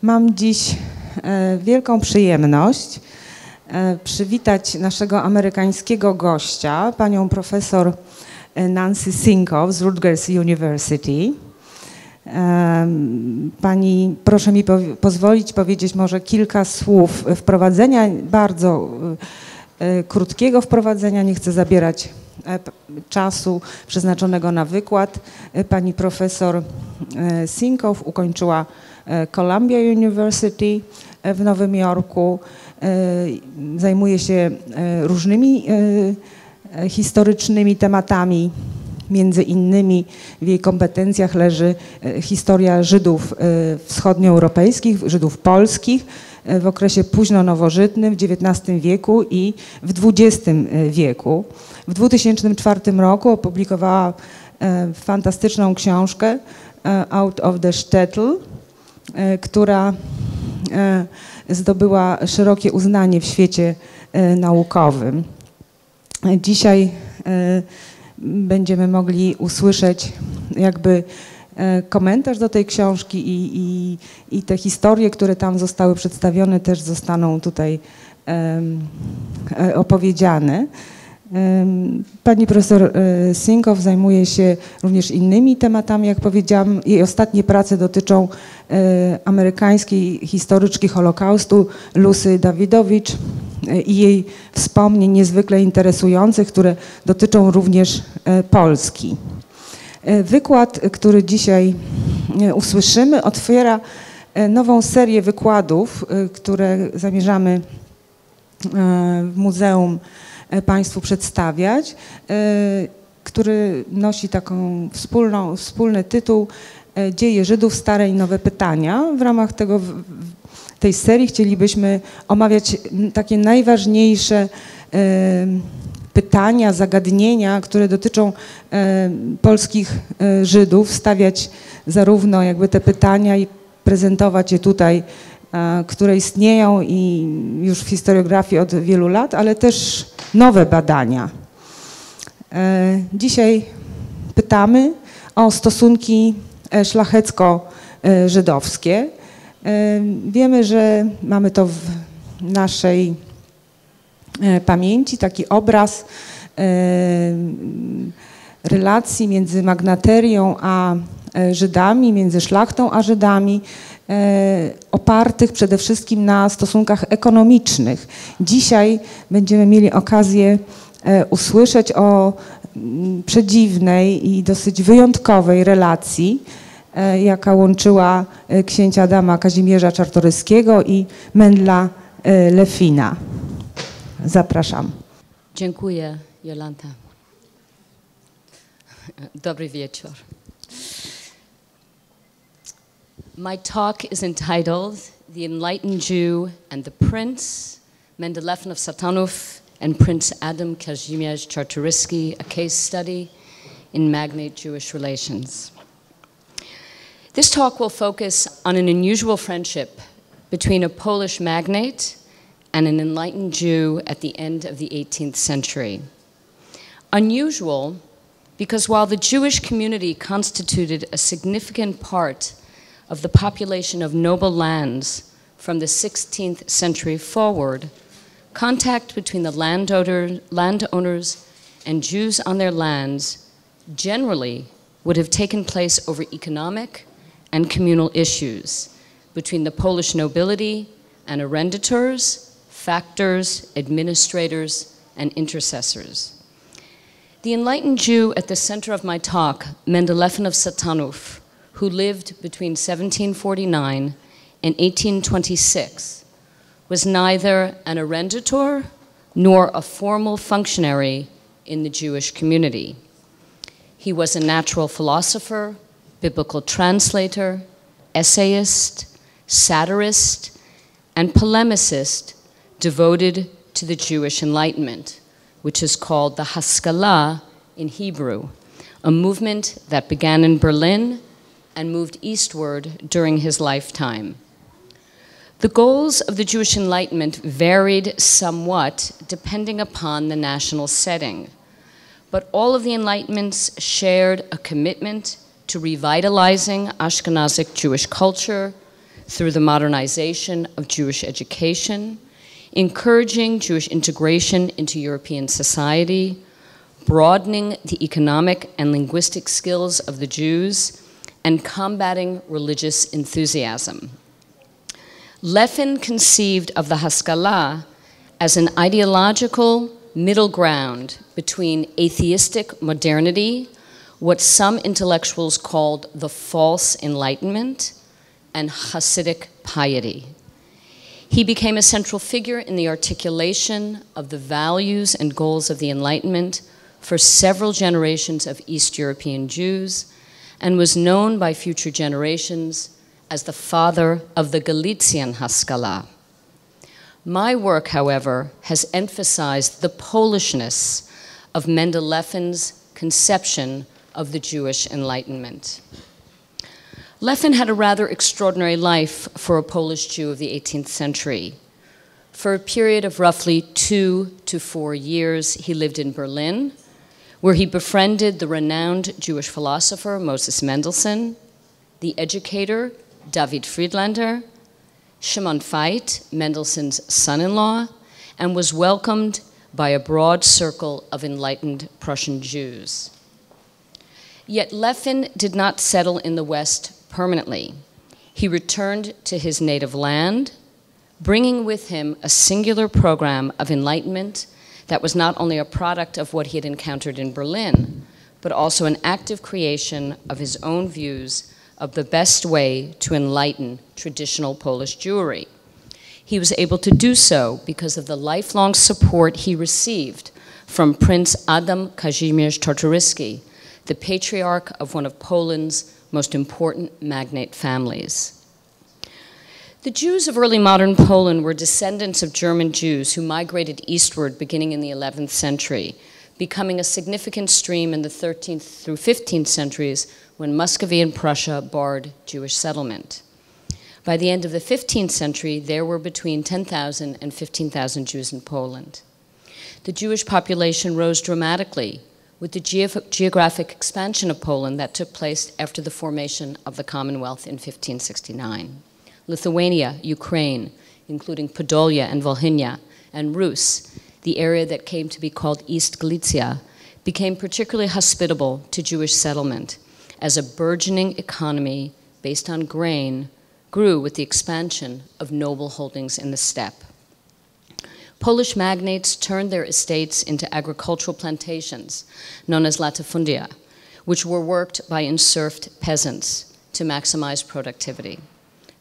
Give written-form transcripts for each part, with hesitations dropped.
Mam dziś wielką przyjemność przywitać naszego amerykańskiego gościa, panią profesor Nancy Sinkoff z Rutgers University. Pani, proszę mi pozwolić powiedzieć może kilka słów wprowadzenia, bardzo krótkiego wprowadzenia, nie chcę zabierać czasu przeznaczonego na wykład. Pani profesor Sinkoff ukończyła Columbia University w Nowym Jorku. Zajmuje się różnymi historycznymi tematami. Między innymi w jej kompetencjach leży historia Żydów wschodnioeuropejskich, Żydów polskich w okresie późno-nowożytnym w XIX wieku i w XX wieku. W 2004 roku opublikowała fantastyczną książkę Out of the Shtetl, która zdobyła szerokie uznanie w świecie naukowym. Dzisiaj będziemy mogli usłyszeć jakby komentarz do tej książki i te historie, które tam zostały przedstawione, też zostaną tutaj opowiedziane. Pani profesor Sinkoff zajmuje się również innymi tematami, jak powiedziałam. Jej ostatnie prace dotyczą amerykańskiej historyczki Holokaustu Lucy Dawidowicz i jej wspomnień niezwykle interesujących, które dotyczą również Polski. Wykład, który dzisiaj usłyszymy, otwiera nową serię wykładów, które zamierzamy w Muzeum Państwu przedstawiać, który nosi taką wspólny tytuł Dzieje Żydów, stare i nowe pytania. W ramach tej serii chcielibyśmy omawiać takie najważniejsze pytania, zagadnienia, które dotyczą polskich Żydów, stawiać zarówno jakby te pytania i prezentować je tutaj, które istnieją i już w historiografii od wielu lat, ale też nowe badania. Dzisiaj pytamy o stosunki szlachecko-żydowskie. Wiemy, że mamy to w naszej pamięci, taki obraz relacji między magnaterią a Żydami, między szlachtą a Żydami, opartych przede wszystkim na stosunkach ekonomicznych. Dzisiaj będziemy mieli okazję usłyszeć o przedziwnej i dosyć wyjątkowej relacji, jaka łączyła księcia Adama Kazimierza Czartoryskiego i Mendla Lefina. Zapraszam. Dziękuję, Jolanta. Dobry wieczór. My talk is entitled The Enlightened Jew and the Prince, Mendel Lefin of Satanów and Prince Adam Kazimierz Czartoryski, a case study in magnate Jewish relations. This talk will focus on an unusual friendship between a Polish magnate and an enlightened Jew at the end of the 18th century. Unusual because while the Jewish community constituted a significant part of the population of noble lands from the 16th century forward, contact between the landowners and Jews on their lands generally would have taken place over economic and communal issues between the Polish nobility and arrendators, factors, administrators, and intercessors. The enlightened Jew at the center of my talk, Mendel Lefin of Satanów, who lived between 1749 and 1826, was neither an arrendator nor a formal functionary in the Jewish community. He was a natural philosopher, biblical translator, essayist, satirist, and polemicist devoted to the Jewish Enlightenment, which is called the Haskalah in Hebrew, a movement that began in Berlin and moved eastward during his lifetime. The goals of the Jewish Enlightenment varied somewhat depending upon the national setting, but all of the Enlightenments shared a commitment to revitalizing Ashkenazic Jewish culture, through the modernization of Jewish education, encouraging Jewish integration into European society, broadening the economic and linguistic skills of the Jews, and combating religious enthusiasm. Lefin conceived of the Haskalah as an ideological middle ground between atheistic modernity, what some intellectuals called the false enlightenment, and Hasidic piety. He became a central figure in the articulation of the values and goals of the Enlightenment for several generations of East European Jews, and was known by future generations as the father of the Galician Haskalah. My work, however, has emphasized the Polishness of Mendel Lefin's conception of the Jewish Enlightenment. Lefin had a rather extraordinary life for a Polish Jew of the 18th century. For a period of roughly 2 to 4 years, he lived in Berlin, where he befriended the renowned Jewish philosopher Moses Mendelssohn, the educator David Friedlander, Shimon Veit, Mendelssohn's son-in-law, and was welcomed by a broad circle of enlightened Prussian Jews. Yet Lefin did not settle in the West permanently. He returned to his native land, bringing with him a singular program of enlightenment that was not only a product of what he had encountered in Berlin, but also an active creation of his own views of the best way to enlighten traditional Polish Jewry. He was able to do so because of the lifelong support he received from Prince Adam Kazimierz Czartoryski, the patriarch of one of Poland's most important magnate families. The Jews of early modern Poland were descendants of German Jews who migrated eastward beginning in the 11th century, becoming a significant stream in the 13th through 15th centuries when Muscovy and Prussia barred Jewish settlement. By the end of the 15th century, there were between 10,000 and 15,000 Jews in Poland. The Jewish population rose dramatically with the geographic expansion of Poland that took place after the formation of the Commonwealth in 1569. Lithuania, Ukraine, including Podolia and Volhynia, and Rus, the area that came to be called East Galicia, became particularly hospitable to Jewish settlement as a burgeoning economy based on grain grew with the expansion of noble holdings in the steppe. Polish magnates turned their estates into agricultural plantations, known as latifundia, which were worked by enserfed peasants to maximize productivity.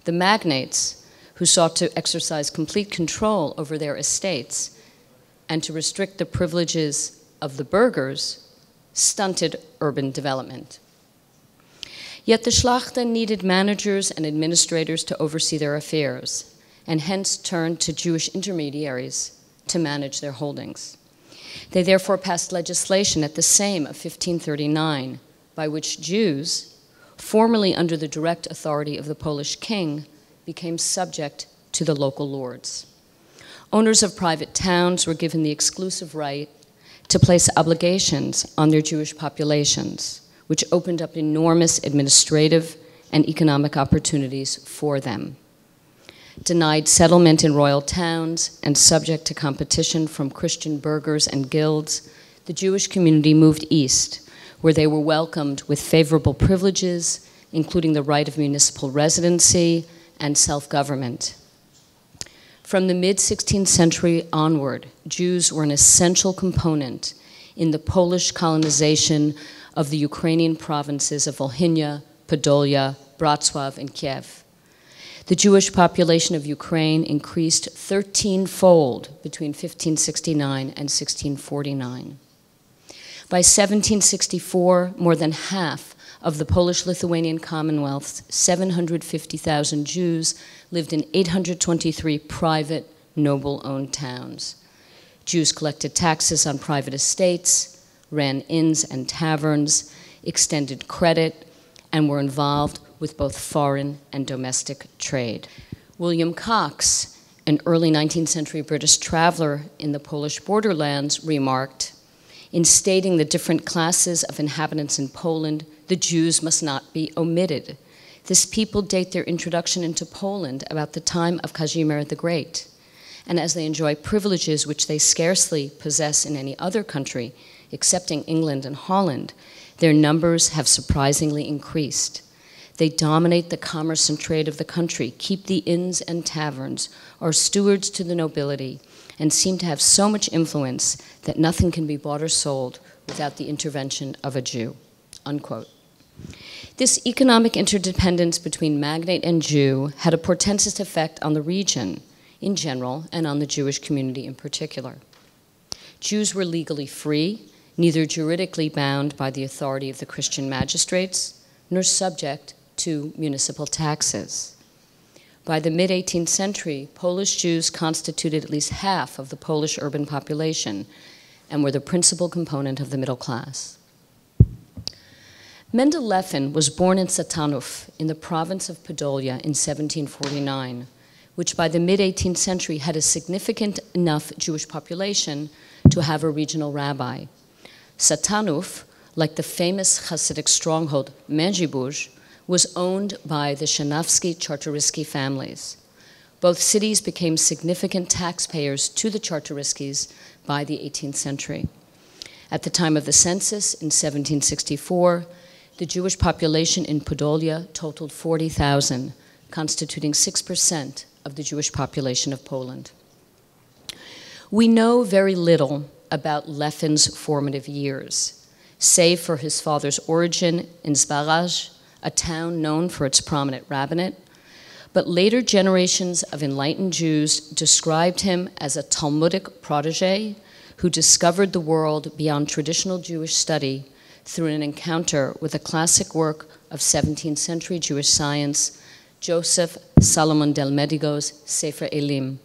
The magnates, who sought to exercise complete control over their estates and to restrict the privileges of the burghers, stunted urban development. Yet the Szlachta needed managers and administrators to oversee their affairs, and hence turned to Jewish intermediaries to manage their holdings. They therefore passed legislation at the Sejm of 1539, by which Jews, formerly under the direct authority of the Polish king, became subject to the local lords. Owners of private towns were given the exclusive right to place obligations on their Jewish populations, which opened up enormous administrative and economic opportunities for them. Denied settlement in royal towns and subject to competition from Christian burghers and guilds, the Jewish community moved east, where they were welcomed with favorable privileges, including the right of municipal residency and self-government. From the mid-16th century onward, Jews were an essential component in the Polish colonization of the Ukrainian provinces of Volhynia, Podolia, Wrocław, and Kiev. The Jewish population of Ukraine increased 13-fold between 1569 and 1649. By 1764, more than half of the Polish-Lithuanian Commonwealth's 750,000 Jews lived in 823 private, noble-owned towns. Jews collected taxes on private estates, ran inns and taverns, extended credit, and were involved with both foreign and domestic trade. William Cox, an early 19th century British traveler in the Polish borderlands, remarked, in stating the different classes of inhabitants in Poland, the Jews must not be omitted. This people date their introduction into Poland about the time of Kazimierz the Great, and as they enjoy privileges which they scarcely possess in any other country, excepting England and Holland, their numbers have surprisingly increased. They dominate the commerce and trade of the country, keep the inns and taverns, are stewards to the nobility, and seem to have so much influence that nothing can be bought or sold without the intervention of a Jew," unquote. This economic interdependence between magnate and Jew had a portentous effect on the region in general and on the Jewish community in particular. Jews were legally free, neither juridically bound by the authority of the Christian magistrates, nor subject to municipal taxes. By the mid-18th century, Polish Jews constituted at least half of the Polish urban population and were the principal component of the middle class. Mendel Lefin was born in Satanów in the province of Podolia in 1749, which by the mid-18th century had a significant enough Jewish population to have a regional rabbi. Satanów, like the famous Hasidic stronghold Mężibóż, was owned by the Shanawski Czartoryski families. Both cities became significant taxpayers to the Czartoryskis by the 18th century. At the time of the census in 1764, the Jewish population in Podolia totaled 40,000, constituting 6% of the Jewish population of Poland. We know very little about Lefin's formative years, save for his father's origin in Zbaraj, a town known for its prominent rabbinate, but later generations of enlightened Jews described him as a Talmudic protege who discovered the world beyond traditional Jewish study through an encounter with a classic work of 17th century Jewish science, Joseph Salomon del Medigo's Sefer Elim.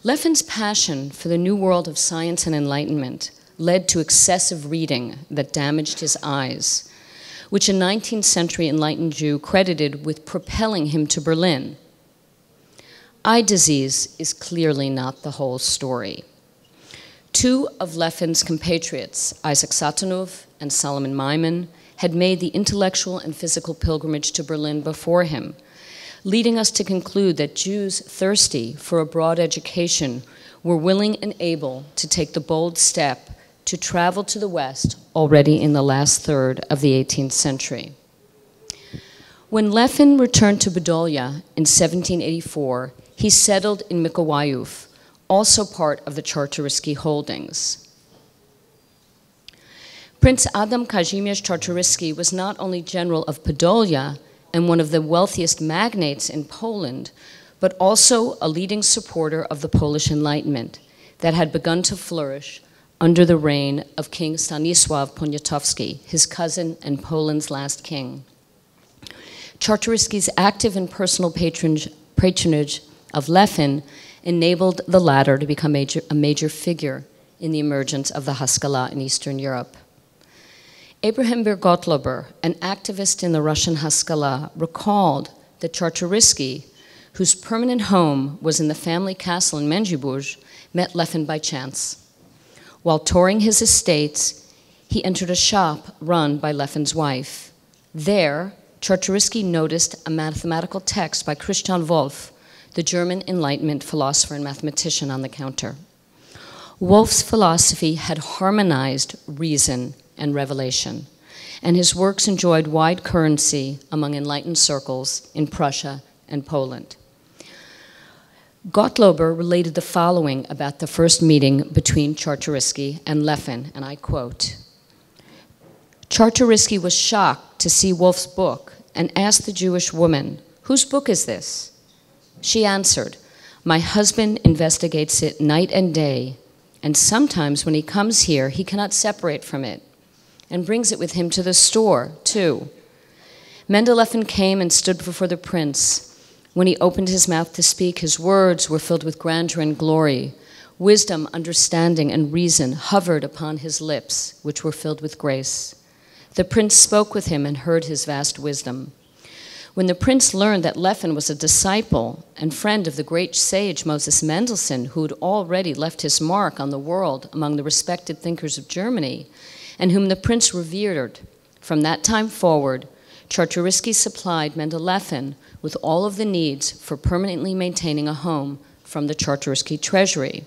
Lefin's passion for the new world of science and enlightenment led to excessive reading that damaged his eyes, which a 19th century enlightened Jew credited with propelling him to Berlin. Eye disease is clearly not the whole story. Two of Lefin's compatriots, Isaac Satanów and Solomon Maimon, had made the intellectual and physical pilgrimage to Berlin before him, leading us to conclude that Jews thirsty for a broad education were willing and able to take the bold step to travel to the West already in the last third of the 18th century. When Lefin returned to Podolia in 1784, he settled in Mikołajów, also part of the Czartoryski holdings. Prince Adam Kazimierz Czartoryski was not only general of Podolia and one of the wealthiest magnates in Poland, but also a leading supporter of the Polish Enlightenment that had begun to flourish under the reign of King Stanisław Poniatowski, his cousin and Poland's last king. Czartoryski's active and personal patronage of Lefin enabled the latter to become a major figure in the emergence of the Haskalah in Eastern Europe. Abraham Gottlober, an activist in the Russian Haskalah, recalled that Czartoryski, whose permanent home was in the family castle in Mężibóż, met Lefin by chance. While touring his estates, he entered a shop run by Lefin's wife. There, Czartoryski noticed a mathematical text by Christian Wolff, the German Enlightenment philosopher and mathematician, on the counter. Wolff's philosophy had harmonized reason and revelation, and his works enjoyed wide currency among enlightened circles in Prussia and Poland. Gottlober related the following about the first meeting between Czartoryski and Lefin, and I quote, "Czartoryski was shocked to see Wolff's book and asked the Jewish woman, 'Whose book is this?' She answered, 'My husband investigates it night and day, and sometimes when he comes here, he cannot separate from it, and brings it with him to the store, too.' Mendel Lefin came and stood before the prince. When he opened his mouth to speak, his words were filled with grandeur and glory. Wisdom, understanding, and reason hovered upon his lips, which were filled with grace. The prince spoke with him and heard his vast wisdom. When the prince learned that Lefin was a disciple and friend of the great sage Moses Mendelssohn, who had already left his mark on the world among the respected thinkers of Germany, and whom the prince revered, from that time forward, Czartoryski supplied Mendel Lefin with all of the needs for permanently maintaining a home from the Czartoryski treasury.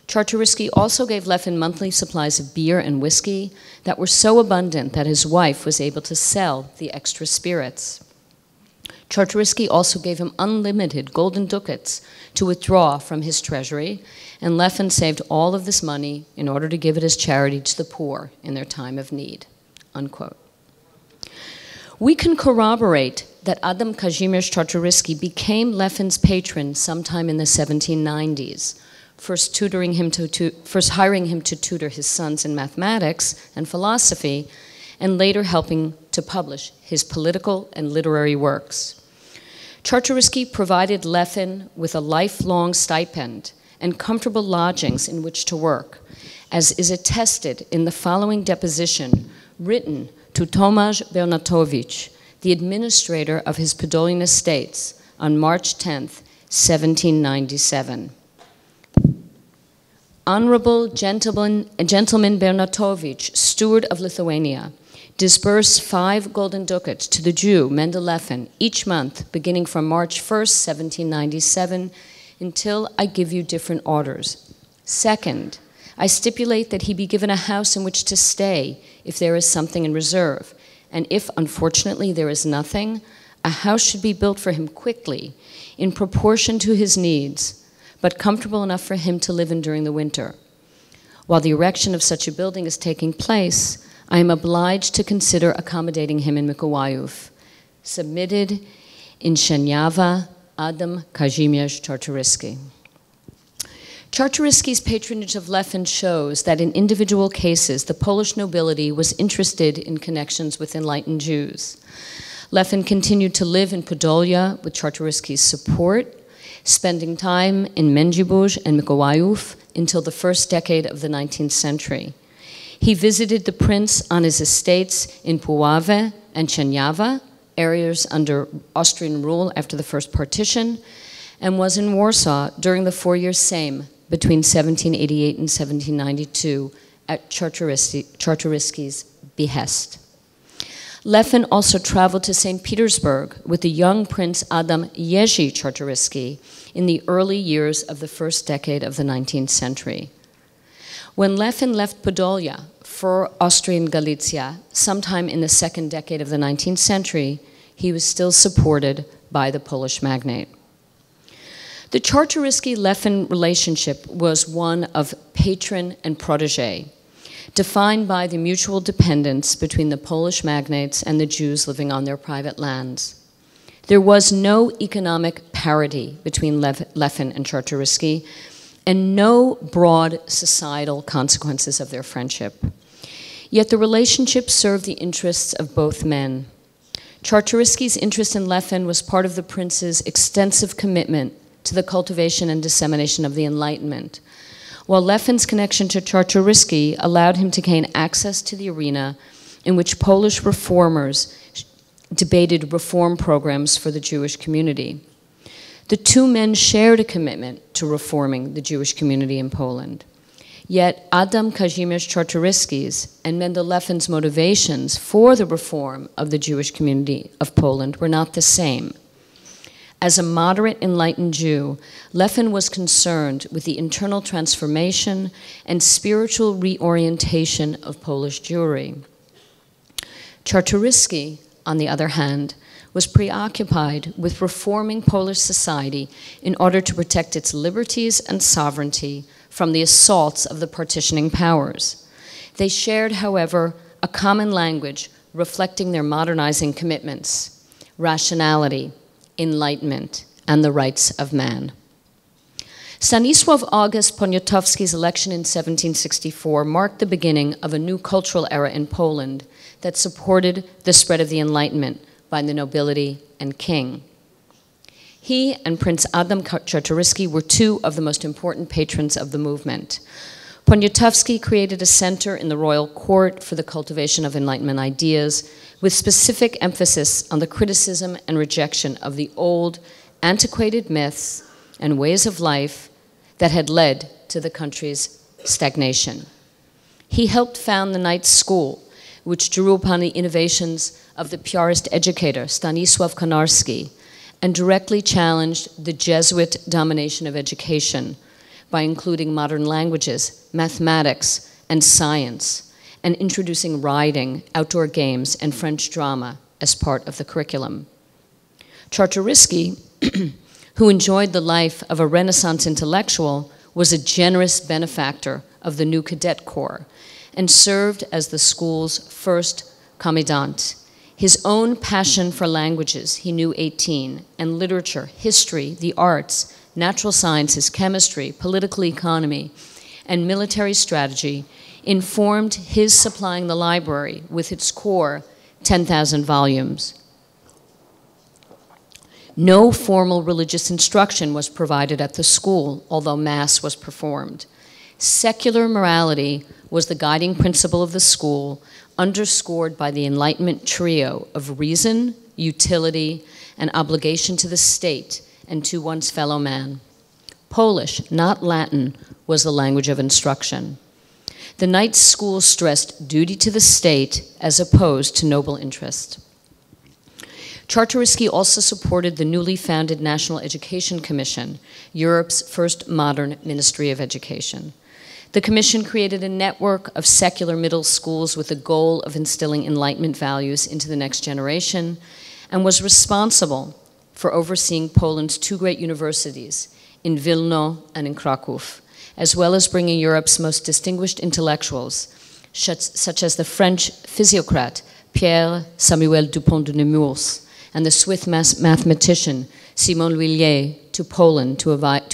Czartoryski also gave Lefin monthly supplies of beer and whiskey that were so abundant that his wife was able to sell the extra spirits. Czartoryski also gave him unlimited golden ducats to withdraw from his treasury, and Lefin saved all of this money in order to give it as charity to the poor in their time of need." Unquote. We can corroborate that Adam Kazimierz Czartoryski became Lefin's patron sometime in the 1790s, first hiring him to tutor his sons in mathematics and philosophy, and later helping to publish his political and literary works. Czartoryski provided Lefin with a lifelong stipend and comfortable lodgings in which to work, as is attested in the following deposition written to Tomasz Bernatowicz, the administrator of his Podolian estates, on March 10th, 1797. Honorable gentleman Bernatowicz, steward of Lithuania, disbursed 5 golden ducats to the Jew Mendel Lefin each month beginning from March 1st, 1797 until I give you different orders. Second, I stipulate that he be given a house in which to stay if there is something in reserve, and if unfortunately there is nothing, a house should be built for him quickly in proportion to his needs, but comfortable enough for him to live in during the winter. While the erection of such a building is taking place, I am obliged to consider accommodating him in Mikołajów. Submitted in Sieniawa, Adam Kazimierz Czartoryski. Czartoryski's patronage of Lefin shows that in individual cases, the Polish nobility was interested in connections with enlightened Jews. Lefin continued to live in Podolia with Czartoryski's support, spending time in Mędzybórz and Mikołajów until the first decade of the 19th century. He visited the prince on his estates in Puławy and Sieniawa, areas under Austrian rule after the first partition, and was in Warsaw during the 4-year Sejm between 1788 and 1792 at Czartoryski's behest. Lefin also traveled to St. Petersburg with the young Prince Adam Jerzy Czartoryski in the early years of the first decade of the 19th century. When Lefin left Podolia for Austrian Galicia sometime in the second decade of the 19th century, he was still supported by the Polish magnate. The Czartoryski-Lefin relationship was one of patron and protege, defined by the mutual dependence between the Polish magnates and the Jews living on their private lands. There was no economic parity between Lefin and Czartoryski, and no broad societal consequences of their friendship. Yet the relationship served the interests of both men. Czartoryski's interest in Lefin was part of the prince's extensive commitment to the cultivation and dissemination of the Enlightenment, while Lefin's connection to Czartoryski allowed him to gain access to the arena in which Polish reformers debated reform programs for the Jewish community. The two men shared a commitment to reforming the Jewish community in Poland. Yet Adam Kazimierz Czartoryski's and Mendel Lefin's motivations for the reform of the Jewish community of Poland were not the same. As a moderate enlightened Jew, Lefin was concerned with the internal transformation and spiritual reorientation of Polish Jewry. Czartoryski, on the other hand, was preoccupied with reforming Polish society in order to protect its liberties and sovereignty from the assaults of the partitioning powers. They shared, however, a common language reflecting their modernizing commitments: rationality, enlightenment, and the rights of man. Stanisław August Poniatowski's election in 1764 marked the beginning of a new cultural era in Poland that supported the spread of the Enlightenment by the nobility and king. He and Prince Adam Czartoryski were two of the most important patrons of the movement. Poniatowski created a center in the royal court for the cultivation of Enlightenment ideas, with specific emphasis on the criticism and rejection of the old, antiquated myths and ways of life that had led to the country's stagnation. He helped found the Knights School, which drew upon the innovations of the Piarist educator Stanisław Konarski and directly challenged the Jesuit domination of education by including modern languages, mathematics, and science, and introducing riding, outdoor games, and French drama as part of the curriculum. Czartoryski, who enjoyed the life of a Renaissance intellectual, was a generous benefactor of the new cadet corps and served as the school's first commandant. His own passion for languages, he knew 18, and literature, history, the arts, natural sciences, chemistry, political economy, and military strategy informed his supplying the library with its core 10,000 volumes. No formal religious instruction was provided at the school, although Mass was performed. Secular morality was the guiding principle of the school, underscored by the Enlightenment trio of reason, utility, and obligation to the state and to one's fellow man. Polish, not Latin, was the language of instruction. The night school stressed duty to the state as opposed to noble interest. Czartoryski also supported the newly founded National Education Commission, Europe's first modern Ministry of Education. The commission created a network of secular middle schools with the goal of instilling Enlightenment values into the next generation and was responsible for overseeing Poland's two great universities, in Wilno and in Kraków, as well as bringing Europe's most distinguished intellectuals, such as the French physiocrat Pierre Samuel Dupont de Nemours and the Swiss mathematician Simon L'Huillier to Poland to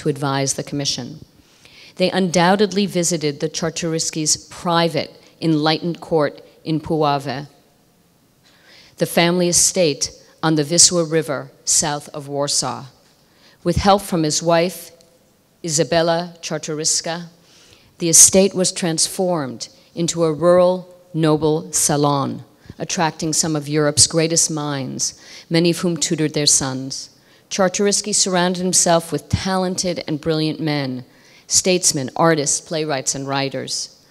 advise the commission. They undoubtedly visited the Czartoryski's private, enlightened court in Puławy, the family estate on the Wisła River south of Warsaw. With help from his wife, Izabela Czartoryska, the estate was transformed into a rural, noble salon, attracting some of Europe's greatest minds, many of whom tutored their sons. Czartoryski surrounded himself with talented and brilliant men, statesmen, artists, playwrights, and writers.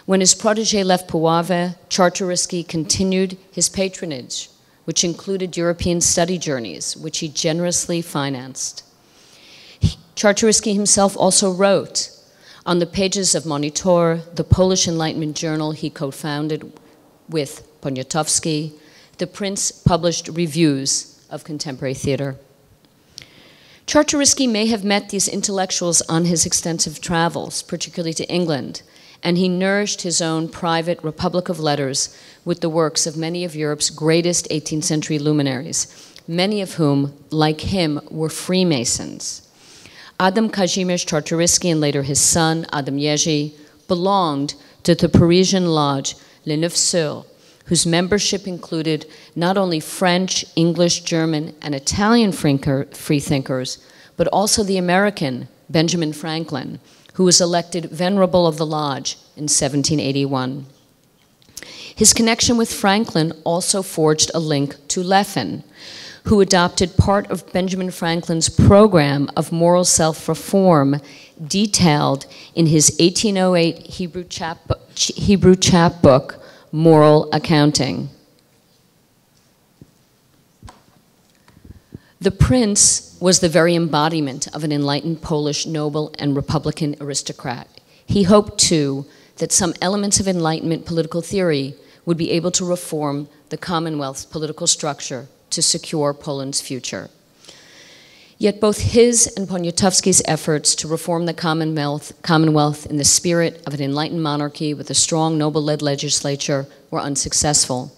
When his protege left Puławy, Czartoryski continued his patronage, which included European study journeys, which he generously financed. Czartoryski himself also wrote on the pages of Monitor, the Polish Enlightenment journal he co-founded with Poniatowski. The Prince published reviews of contemporary theater. Czartoryski may have met these intellectuals on his extensive travels, particularly to England, and he nourished his own private Republic of Letters with the works of many of Europe's greatest 18th century luminaries, many of whom, like him, were Freemasons. Adam Kazimierz Czartoryski and later his son, Adam Jerzy, belonged to the Parisian lodge Les Neuf Sœurs, whose membership included not only French, English, German, and Italian freethinkers, but also the American Benjamin Franklin, who was elected Venerable of the Lodge in 1781. His connection with Franklin also forged a link to Lefin, who adopted part of Benjamin Franklin's program of moral self-reform detailed in his 1808 Hebrew chapbook, Moral Accounting. The Prince was the very embodiment of an enlightened Polish noble and Republican aristocrat. He hoped, too, that some elements of Enlightenment political theory would be able to reform the Commonwealth's political structure to secure Poland's future. Yet both his and Poniatowski's efforts to reform the Commonwealth in the spirit of an enlightened monarchy with a strong noble-led legislature were unsuccessful.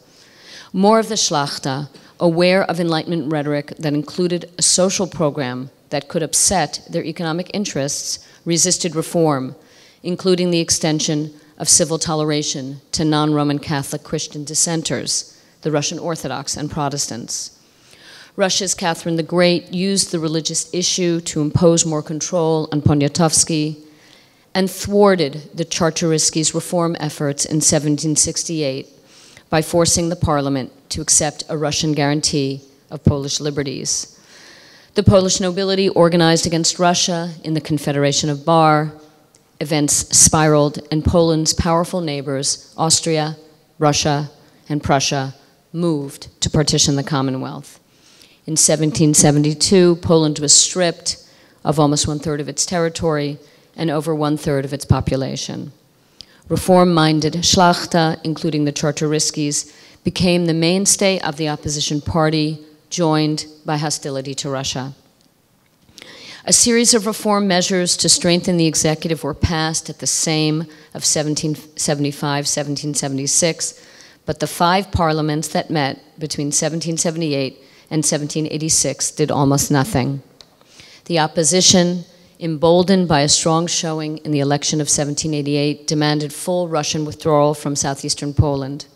More of the Szlachta, aware of Enlightenment rhetoric that included a social program that could upset their economic interests, resisted reform, including the extension of civil toleration to non-Roman Catholic Christian dissenters, the Russian Orthodox and Protestants. Russia's Catherine the Great used the religious issue to impose more control on Poniatowski and thwarted the Czartoryski's reform efforts in 1768 by forcing the parliament to accept a Russian guarantee of Polish liberties. The Polish nobility organized against Russia in the Confederation of Bar. Events spiraled, and Poland's powerful neighbors, Austria, Russia, and Prussia moved to partition the Commonwealth. In 1772, Poland was stripped of almost 1/3 of its territory and over 1/3 of its population. Reform-minded Szlachta, including the Czartoryskis, became the mainstay of the opposition party, joined by hostility to Russia. A series of reform measures to strengthen the executive were passed at the Sejm of 1775-1776, but the 5 parliaments that met between 1778 and 1786 did almost nothing. The opposition, emboldened by a strong showing in the election of 1788, demanded full Russian withdrawal from southeastern Poland.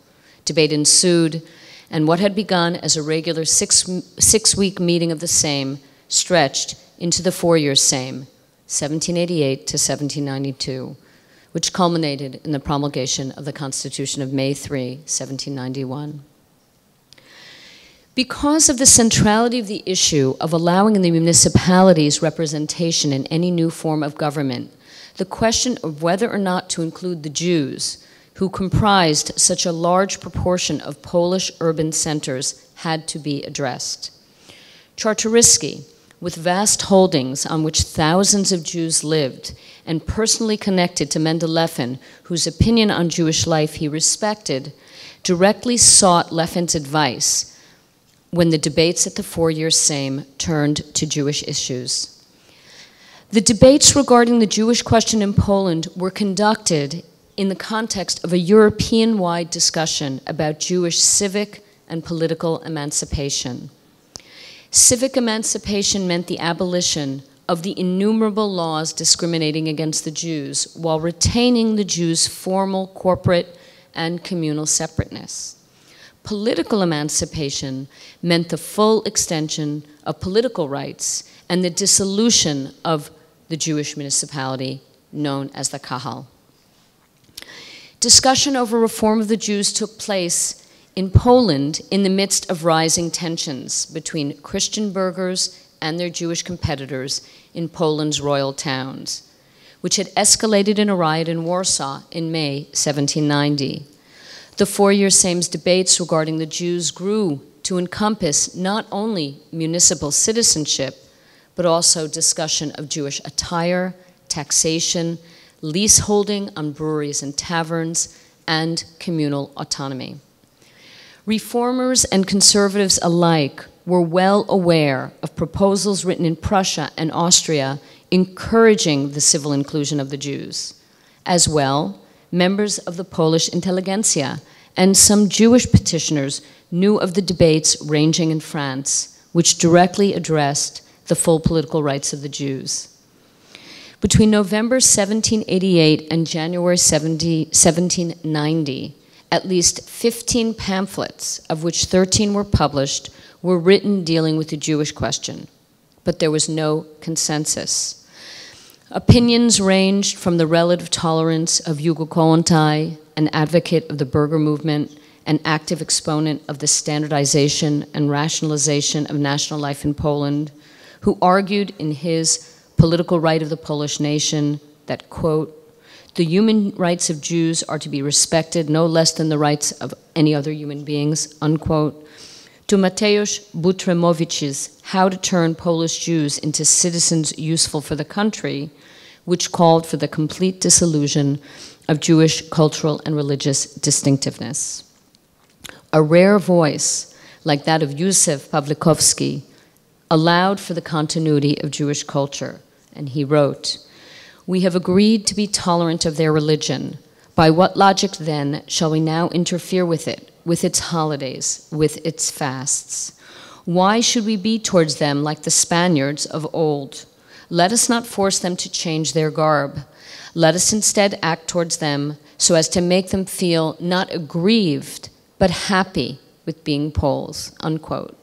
Debate ensued, and what had begun as a regular six-week meeting of the Sejm stretched into the 4-year Sejm, 1788 to 1792, which culminated in the promulgation of the Constitution of May 3, 1791. Because of the centrality of the issue of allowing the municipalities representation in any new form of government, the question of whether or not to include the Jews, who comprised such a large proportion of Polish urban centers, had to be addressed. Czartoryski, with vast holdings on which thousands of Jews lived, and personally connected to Mendel Lefin, whose opinion on Jewish life he respected, directly sought Lefin's advice when the debates at the 4-year Sejm turned to Jewish issues. The debates regarding the Jewish question in Poland were conducted in the context of a European-wide discussion about Jewish civic and political emancipation. Civic emancipation meant the abolition of the innumerable laws discriminating against the Jews while retaining the Jews' formal, corporate, and communal separateness. Political emancipation meant the full extension of political rights and the dissolution of the Jewish municipality known as the Kahal. Discussion over reform of the Jews took place in Poland in the midst of rising tensions between Christian burghers and their Jewish competitors in Poland's royal towns, which had escalated in a riot in Warsaw in May 1790. The 4-year Sejm's debates regarding the Jews grew to encompass not only municipal citizenship, but also discussion of Jewish attire, taxation, leaseholding on breweries and taverns, and communal autonomy. Reformers and conservatives alike were well aware of proposals written in Prussia and Austria encouraging the civil inclusion of the Jews. As well, members of the Polish intelligentsia and some Jewish petitioners knew of the debates raging in France, which directly addressed the full political rights of the Jews. Between November 1788 and January 1790, at least 15 pamphlets, of which 13 were published, were written dealing with the Jewish question, but there was no consensus. Opinions ranged from the relative tolerance of Hugo Kołłątaj, an advocate of the Burger movement, an active exponent of the standardization and rationalization of national life in Poland, who argued in his Political Right of the Polish Nation that, quote, the human rights of Jews are to be respected no less than the rights of any other human beings, unquote, to Mateusz Butrymowicz's How to Turn Polish Jews into Citizens Useful for the Country, which called for the complete dissolution of Jewish cultural and religious distinctiveness. A rare voice, like that of Józef Pawlikowski, allowed for the continuity of Jewish culture, and he wrote, we have agreed to be tolerant of their religion. By what logic, then, shall we now interfere with it, with its holidays, with its fasts? Why should we be towards them like the Spaniards of old? Let us not force them to change their garb. Let us instead act towards them so as to make them feel not aggrieved, but happy with being Poles, unquote.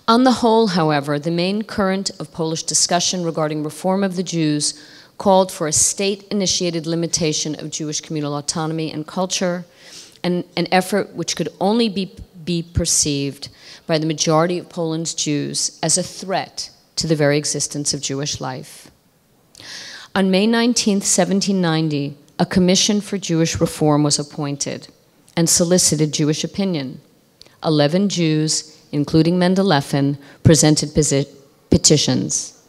On the whole, however, the main current of Polish discussion regarding reform of the Jews called for a state-initiated limitation of Jewish communal autonomy and culture, and an effort which could only be perceived by the majority of Poland's Jews as a threat to the very existence of Jewish life. On May 19, 1790, a commission for Jewish reform was appointed. and solicited Jewish opinion. 11 Jews, including Mendel Lefin, presented petitions.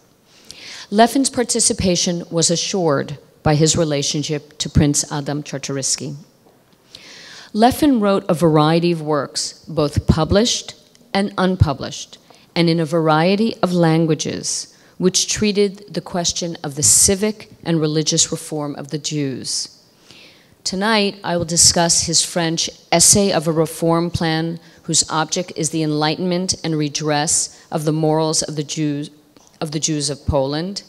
Lefin's participation was assured by his relationship to Prince Adam Czartoryski. Lefin wrote a variety of works, both published and unpublished, and in a variety of languages, which treated the question of the civic and religious reform of the Jews. Tonight, I will discuss his French Essay of a Reform Plan, whose object is the enlightenment and redress of the morals of the Jews of Poland,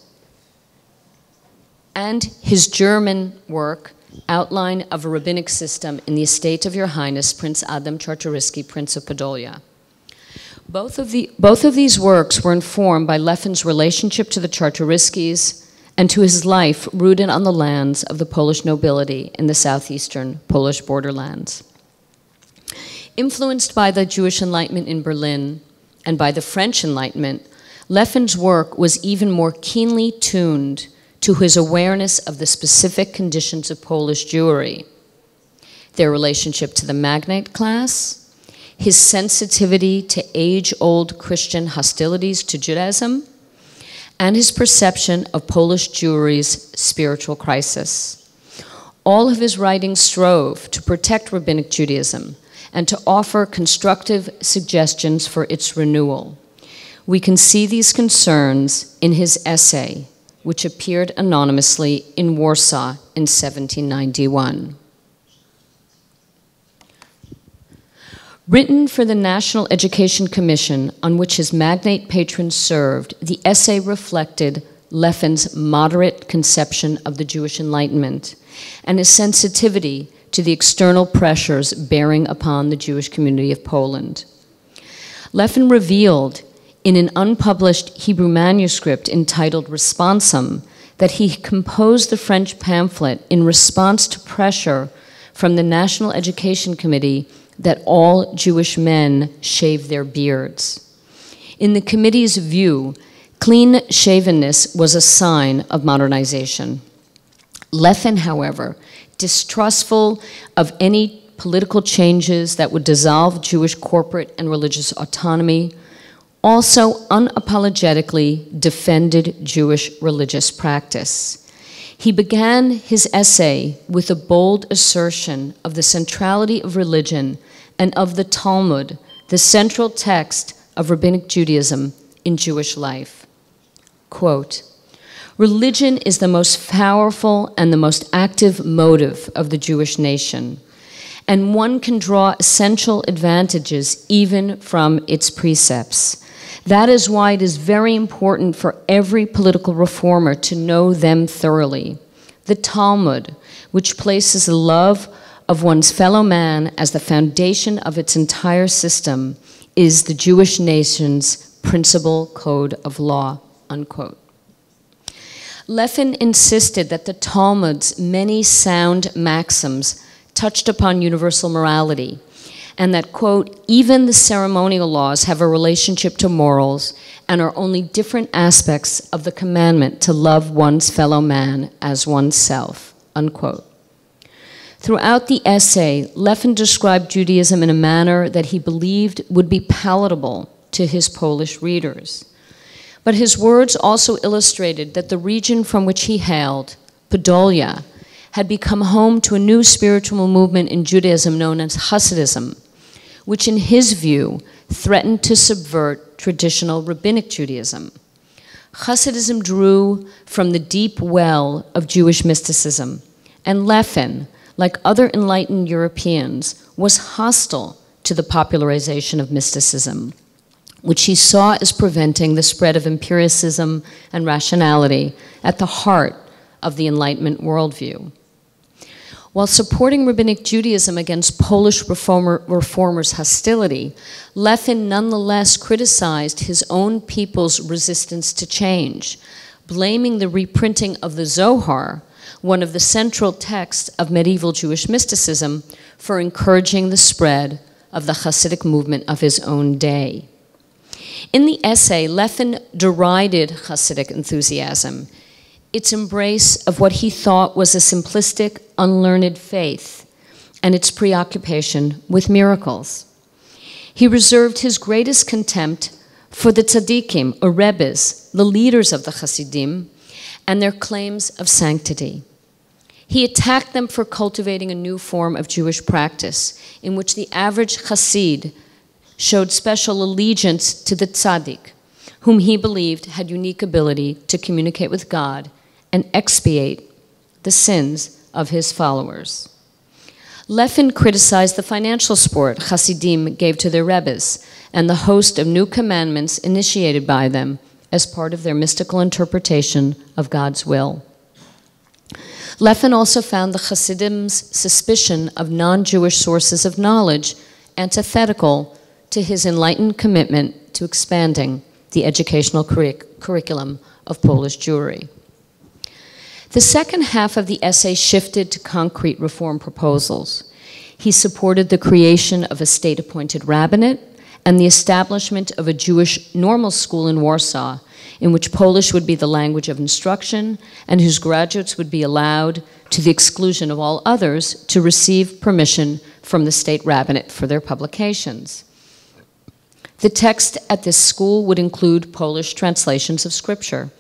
and his German work, Outline of a Rabbinic System in the Estate of Your Highness, Prince Adam Czartoryski, Prince of Podolia. Both of these works were informed by Lefin's relationship to the Czartoryskis and to his life rooted on the lands of the Polish nobility in the southeastern Polish borderlands. Influenced by the Jewish Enlightenment in Berlin and by the French Enlightenment, Lefin's work was even more keenly tuned to his awareness of the specific conditions of Polish Jewry, their relationship to the magnate class, his sensitivity to age-old Christian hostilities to Judaism, and his perception of Polish Jewry's spiritual crisis. All of his writings strove to protect Rabbinic Judaism and to offer constructive suggestions for its renewal. We can see these concerns in his essay, which appeared anonymously in Warsaw in 1791. Written for the National Education Commission, on which his magnate patrons served, the essay reflected Lefin's moderate conception of the Jewish Enlightenment and his sensitivity to the external pressures bearing upon the Jewish community of Poland. Lefin revealed in an unpublished Hebrew manuscript entitled Responsum that he composed the French pamphlet in response to pressure from the National Education Committee that all Jewish men shave their beards. In the committee's view, clean-shavenness was a sign of modernization. Lefin, however, distrustful of any political changes that would dissolve Jewish corporate and religious autonomy, also unapologetically defended Jewish religious practice. He began his essay with a bold assertion of the centrality of religion and of the Talmud, the central text of Rabbinic Judaism in Jewish life. Quote, "Religion is the most powerful and the most active motive of the Jewish nation, and one can draw essential advantages even from its precepts. That is why it is very important for every political reformer to know them thoroughly. The Talmud, which places the love of one's fellow man as the foundation of its entire system, is the Jewish nation's principal code of law," unquote. Lefin insisted that the Talmud's many sound maxims touched upon universal morality, and that, quote, "even the ceremonial laws have a relationship to morals and are only different aspects of the commandment to love one's fellow man as oneself," unquote. Throughout the essay, Lefin described Judaism in a manner that he believed would be palatable to his Polish readers. But his words also illustrated that the region from which he hailed, Podolia, had become home to a new spiritual movement in Judaism known as Hasidism, which in his view threatened to subvert traditional Rabbinic Judaism. Hasidism drew from the deep well of Jewish mysticism, and Lefin, like other enlightened Europeans, was hostile to the popularization of mysticism, which he saw as preventing the spread of empiricism and rationality at the heart of the Enlightenment worldview. While supporting Rabbinic Judaism against Polish reformers' hostility, Lefin nonetheless criticized his own people's resistance to change, blaming the reprinting of the Zohar, one of the central texts of medieval Jewish mysticism, for encouraging the spread of the Hasidic movement of his own day. In the essay, Lefin derided Hasidic enthusiasm, its embrace of what he thought was a simplistic, unlearned faith, and its preoccupation with miracles. He reserved his greatest contempt for the tzaddikim, or rebbes, the leaders of the Hasidim, and their claims of sanctity. He attacked them for cultivating a new form of Jewish practice in which the average Hasid showed special allegiance to the tzaddik, whom he believed had unique ability to communicate with God and expiate the sins of his followers. Lefin criticized the financial support Hasidim gave to their rebbes and the host of new commandments initiated by them as part of their mystical interpretation of God's will. Lefin also found the Hasidim's suspicion of non-Jewish sources of knowledge antithetical to his enlightened commitment to expanding the educational curriculum of Polish Jewry. The second half of the essay shifted to concrete reform proposals. He supported the creation of a state-appointed rabbinate and the establishment of a Jewish normal school in Warsaw, in which Polish would be the language of instruction and whose graduates would be allowed, to the exclusion of all others, to receive permission from the state rabbinate for their publications. The text at this school would include Polish translations of scripture.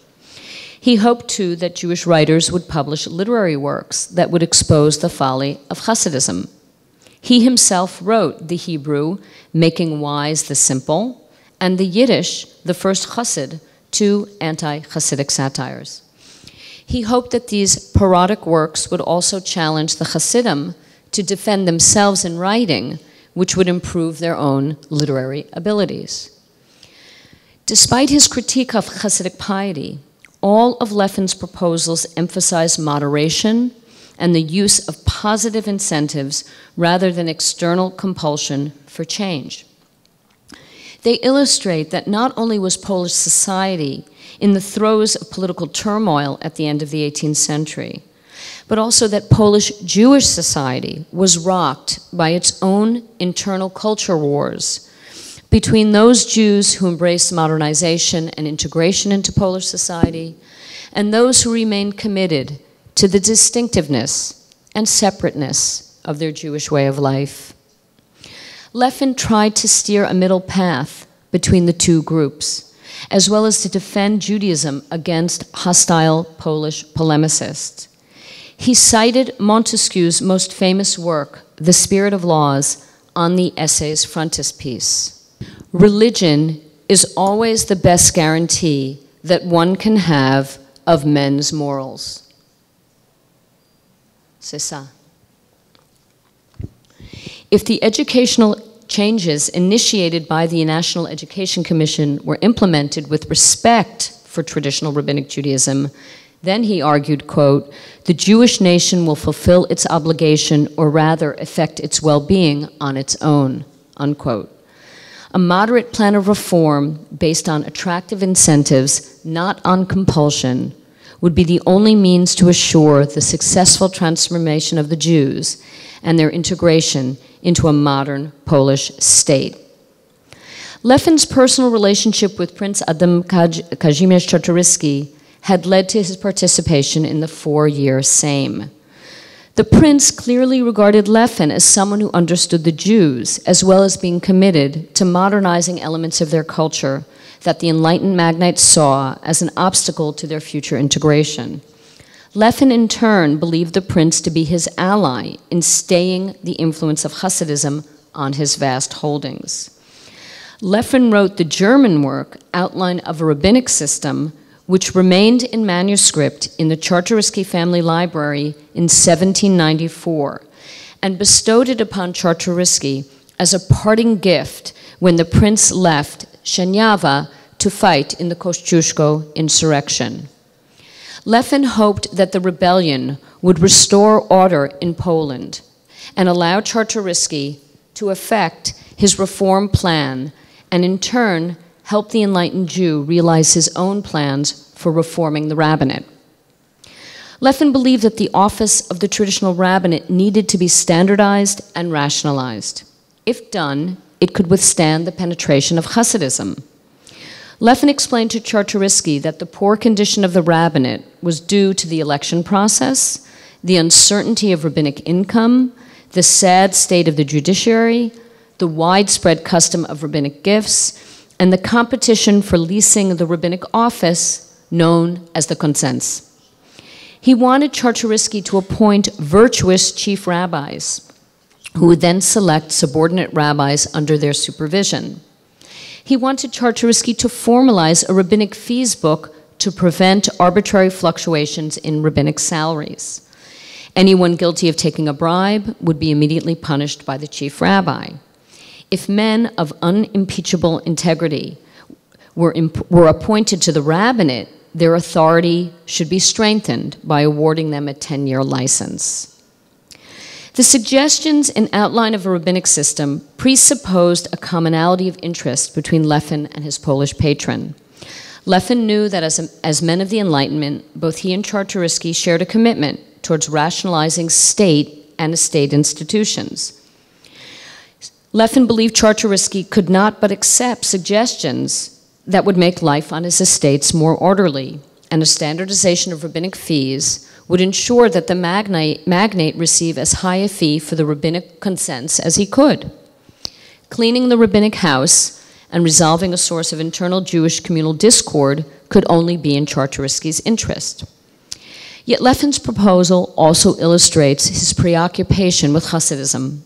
He hoped, too, that Jewish writers would publish literary works that would expose the folly of Hasidism. He himself wrote the Hebrew, Making Wise the Simple, and the Yiddish, the first Hasid, two anti-Hasidic satires. He hoped that these parodic works would also challenge the Hasidim to defend themselves in writing, which would improve their own literary abilities. Despite his critique of Hasidic piety, all of Lefin's proposals emphasize moderation and the use of positive incentives rather than external compulsion for change. They illustrate that not only was Polish society in the throes of political turmoil at the end of the 18th century, but also that Polish Jewish society was rocked by its own internal culture wars between those Jews who embraced modernization and integration into Polish society and those who remained committed to the distinctiveness and separateness of their Jewish way of life. Lefin tried to steer a middle path between the two groups, as well as to defend Judaism against hostile Polish polemicists. He cited Montesquieu's most famous work, The Spirit of Laws, on the essay's frontispiece. Religion is always the best guarantee that one can have of men's morals. C'est ça. If the educational changes initiated by the National Education Commission were implemented with respect for traditional rabbinic Judaism, then he argued, quote, the Jewish nation will fulfill its obligation or rather affect its well-being on its own, unquote. A moderate plan of reform based on attractive incentives, not on compulsion, would be the only means to assure the successful transformation of the Jews and their integration into a modern Polish state. Lefin's personal relationship with Prince Adam Kazimierz Czartoryski had led to his participation in the 4-year Sejm. The prince clearly regarded Lefin as someone who understood the Jews, as well as being committed to modernizing elements of their culture that the enlightened magnates saw as an obstacle to their future integration. Lefin, in turn, believed the prince to be his ally in staying the influence of Hasidism on his vast holdings. Lefin wrote the German work, Outline of a Rabbinic System, which remained in manuscript in the Czartoryski family library in 1794, and bestowed it upon Czartoryski as a parting gift when the prince left Sieniawa to fight in the Kościuszko insurrection. Lefin hoped that the rebellion would restore order in Poland and allow Czartoryski to effect his reform plan and in turn help the enlightened Jew realize his own plans for reforming the rabbinate. Lefin believed that the office of the traditional rabbinate needed to be standardized and rationalized. If done, it could withstand the penetration of Hasidism. Lefin explained to Czartoryski that the poor condition of the rabbinate was due to the election process, the uncertainty of rabbinic income, the sad state of the judiciary, the widespread custom of rabbinic gifts, and the competition for leasing the rabbinic office known as the consens. He wanted Czartoryski to appoint virtuous chief rabbis, who would then select subordinate rabbis under their supervision. He wanted Czartoryski to formalize a rabbinic fees book to prevent arbitrary fluctuations in rabbinic salaries. Anyone guilty of taking a bribe would be immediately punished by the chief rabbi. If men of unimpeachable integrity were appointed to the rabbinate, their authority should be strengthened by awarding them a 10-year license. The suggestions in Outline of a Rabbinic System presupposed a commonality of interest between Lefin and his Polish patron. Lefin knew that as men of the Enlightenment, both he and Czartoryski shared a commitment towards rationalizing state and state institutions. Lefin believed Czartoryski could not but accept suggestions that would make life on his estates more orderly, and a standardization of rabbinic fees would ensure that the magnate receive as high a fee for the rabbinic consents as he could. Cleaning the rabbinic house and resolving a source of internal Jewish communal discord could only be in Czartoryski's interest. Yet Lefin's proposal also illustrates his preoccupation with Hasidism.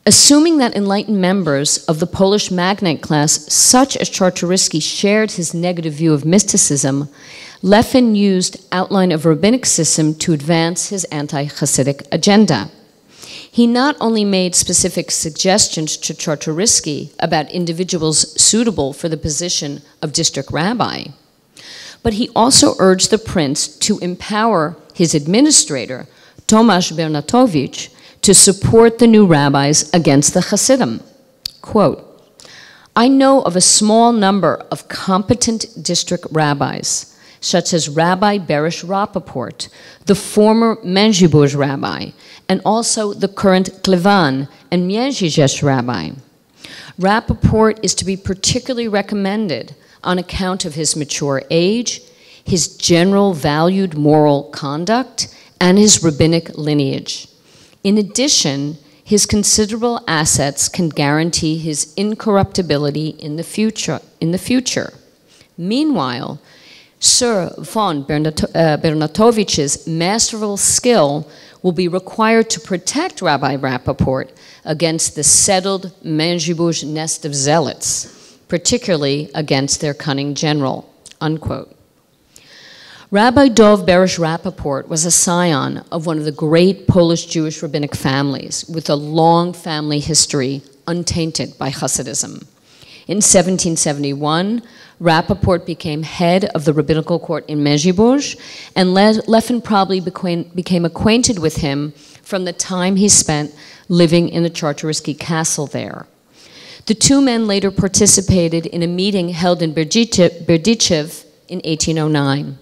Assuming that enlightened members of the Polish magnate class, such as Czartoryski, shared his negative view of mysticism, Lefin used Outline of a Rabbinic System to advance his anti-Hasidic agenda. He not only made specific suggestions to Czartoryski about individuals suitable for the position of district rabbi, but he also urged the prince to empower his administrator, Tomasz Bernatowicz, to support the new rabbis against the Hasidim. Quote, "I know of a small number of competent district rabbis, such as Rabbi Berish Rappaport, the former Mężczyzn rabbi, and also the current Klevan and Międzyrzec rabbi. Rappaport is to be particularly recommended on account of his mature age, his general valued moral conduct, and his rabbinic lineage. In addition, his considerable assets can guarantee his incorruptibility in the future. Meanwhile, Sir von Bernatowicz's masterful skill will be required to protect Rabbi Rappaport against the settled Mężczyzn nest of zealots, particularly against their cunning general," unquote. Rabbi Dov Berish Rappaport was a scion of one of the great Polish Jewish rabbinic families with a long family history untainted by Hasidism. In 1771, Rappaport became head of the rabbinical court in Mężczyzn, and Lefin probably became acquainted with him from the time he spent living in the Czartoryski castle there. The two men later participated in a meeting held in Berdychev in 1809.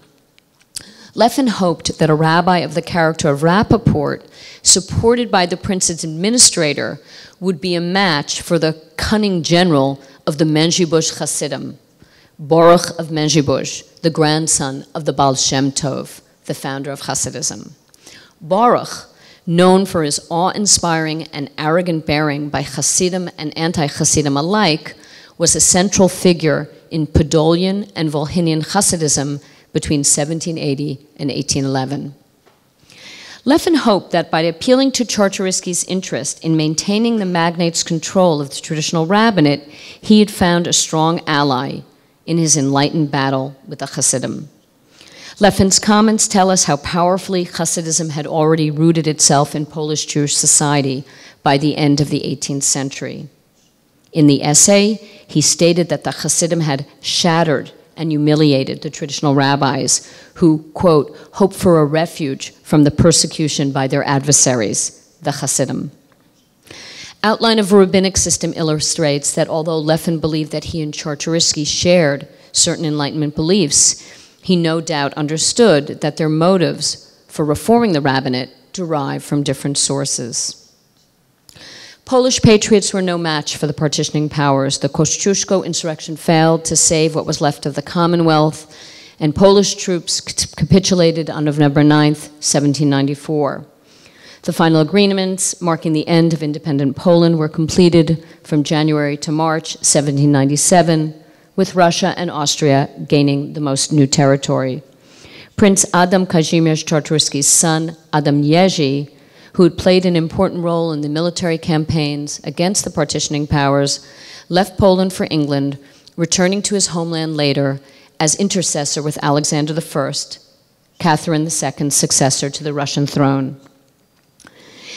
Lefin hoped that a rabbi of the character of Rappaport, supported by the prince's administrator, would be a match for the cunning general of the Mężczyzn Hasidim, Baruch of Mężczyzn, the grandson of the Baal Shem Tov, the founder of Hasidism. Baruch, known for his awe-inspiring and arrogant bearing by Hasidim and anti-Hasidim alike, was a central figure in Podolian and Volhynian Hasidism between 1780 and 1811. Lefin hoped that by appealing to Czartoryski's interest in maintaining the magnate's control of the traditional rabbinate, he had found a strong ally in his enlightened battle with the Hasidim. Lefin's comments tell us how powerfully Hasidism had already rooted itself in Polish Jewish society by the end of the 18th century. In the essay, he stated that the Hasidim had shattered and humiliated the traditional rabbis who, quote, hoped for a refuge from the persecution by their adversaries, the Hasidim. Outline of a Rabbinic System illustrates that although Lefin believed that he and Czartoryski shared certain Enlightenment beliefs, he no doubt understood that their motives for reforming the rabbinate derived from different sources. Polish patriots were no match for the partitioning powers. The Kościuszko insurrection failed to save what was left of the Commonwealth, and Polish troops capitulated on November 9th, 1794. The final agreements marking the end of independent Poland were completed from January to March 1797, with Russia and Austria gaining the most new territory. Prince Adam Kazimierz Czartoryski's son, Adam Jerzy, who had played an important role in the military campaigns against the partitioning powers, left Poland for England, returning to his homeland later as intercessor with Alexander I, Catherine II's successor to the Russian throne.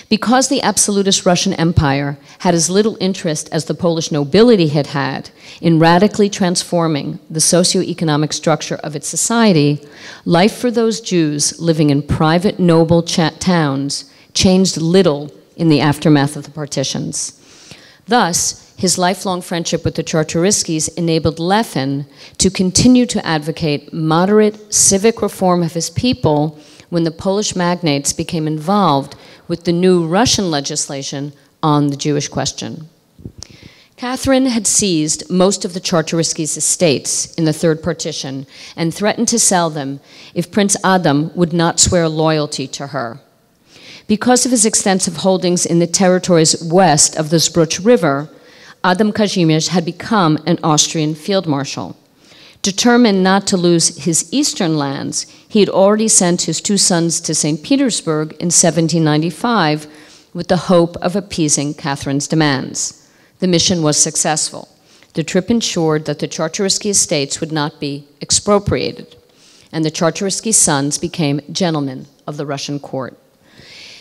Because the absolutist Russian Empire had as little interest as the Polish nobility had had in radically transforming the socioeconomic structure of its society, life for those Jews living in private noble towns changed little in the aftermath of the partitions. Thus, his lifelong friendship with the Czartoryskis enabled Lefin to continue to advocate moderate civic reform of his people when the Polish magnates became involved with the new Russian legislation on the Jewish question. Catherine had seized most of the Czartoryskis' estates in the Third Partition and threatened to sell them if Prince Adam would not swear loyalty to her. Because of his extensive holdings in the territories west of the Zbruch River, Adam Kazimierz had become an Austrian field marshal. Determined not to lose his eastern lands, he had already sent his two sons to St. Petersburg in 1795 with the hope of appeasing Catherine's demands. The mission was successful. The trip ensured that the Czartoryski estates would not be expropriated, and the Czartoryski sons became gentlemen of the Russian court.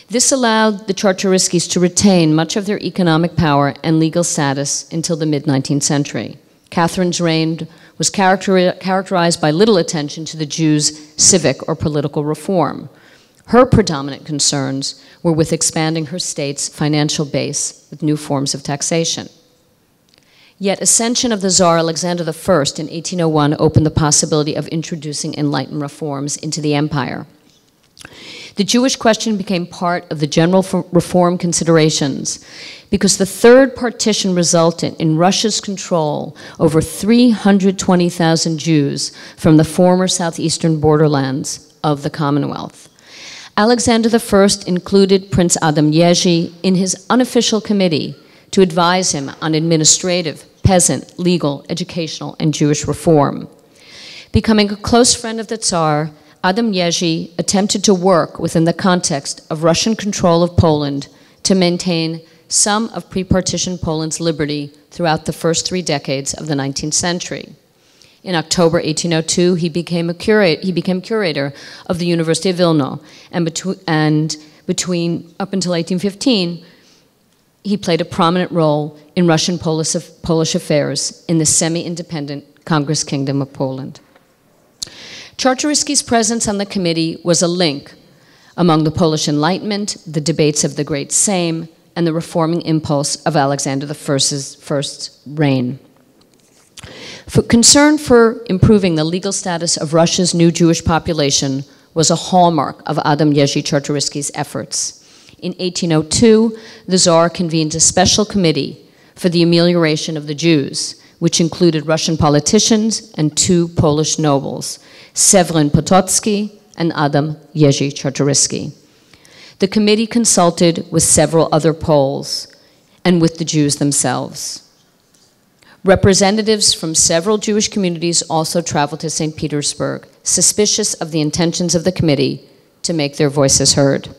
This allowed the Czartoryskis to retain much of their economic power and legal status until the mid-19th century. Catherine's reign was characterized by little attention to the Jews' civic or political reform. Her predominant concerns were with expanding her state's financial base with new forms of taxation. Yet ascension of the Tsar Alexander I in 1801 opened the possibility of introducing enlightened reforms into the empire. The Jewish question became part of the general reform considerations because the Third Partition resulted in Russia's control over 320,000 Jews from the former southeastern borderlands of the Commonwealth. Alexander I included Prince Adam Jerzy in his unofficial committee to advise him on administrative, peasant, legal, educational, and Jewish reform. Becoming a close friend of the Tsar, Adam Jerzy attempted to work within the context of Russian control of Poland to maintain some of pre-partition Poland's liberty throughout the first 3 decades of the 19th century. In October 1802, he became curator of the University of Vilna, and up until 1815, he played a prominent role in Russian Polish affairs in the semi-independent Congress Kingdom of Poland. Czartoryski's presence on the committee was a link among the Polish Enlightenment, the debates of the Great Sejm, and the reforming impulse of Alexander I's reign. Concern for improving the legal status of Russia's new Jewish population was a hallmark of Adam Jerzy Czartoryski's efforts. In 1802, the Tsar convened a special committee for the amelioration of the Jews, which included Russian politicians and 2 Polish nobles, Seweryn Potocki and Adam Jerzy Czartoryski. The committee consulted with several other Poles and with the Jews themselves. Representatives from several Jewish communities also traveled to St. Petersburg, suspicious of the intentions of the committee to make their voices heard.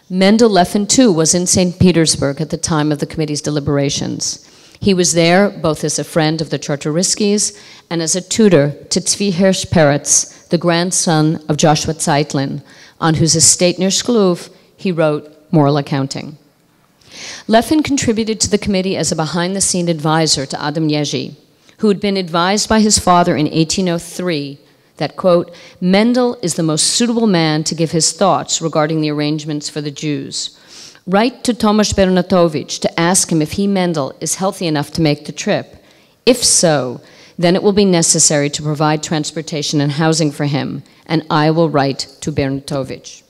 Mendel Lefin, too, was in St. Petersburg at the time of the committee's deliberations. He was there both as a friend of the Czartoryskis and as a tutor to Tzvi Hirsch Peretz, the grandson of Joshua Zeitlin, on whose estate near Shklov he wrote Moral Accounting. Lefin contributed to the committee as a behind-the-scene advisor to Adam Jerzy, who had been advised by his father in 1803 that, quote, Mendel is the most suitable man to give his thoughts regarding the arrangements for the Jews. Write to Tomasz Bernatowicz to ask him if he, Mendel, is healthy enough to make the trip. If so, then it will be necessary to provide transportation and housing for him, and I will write to Bernatowicz.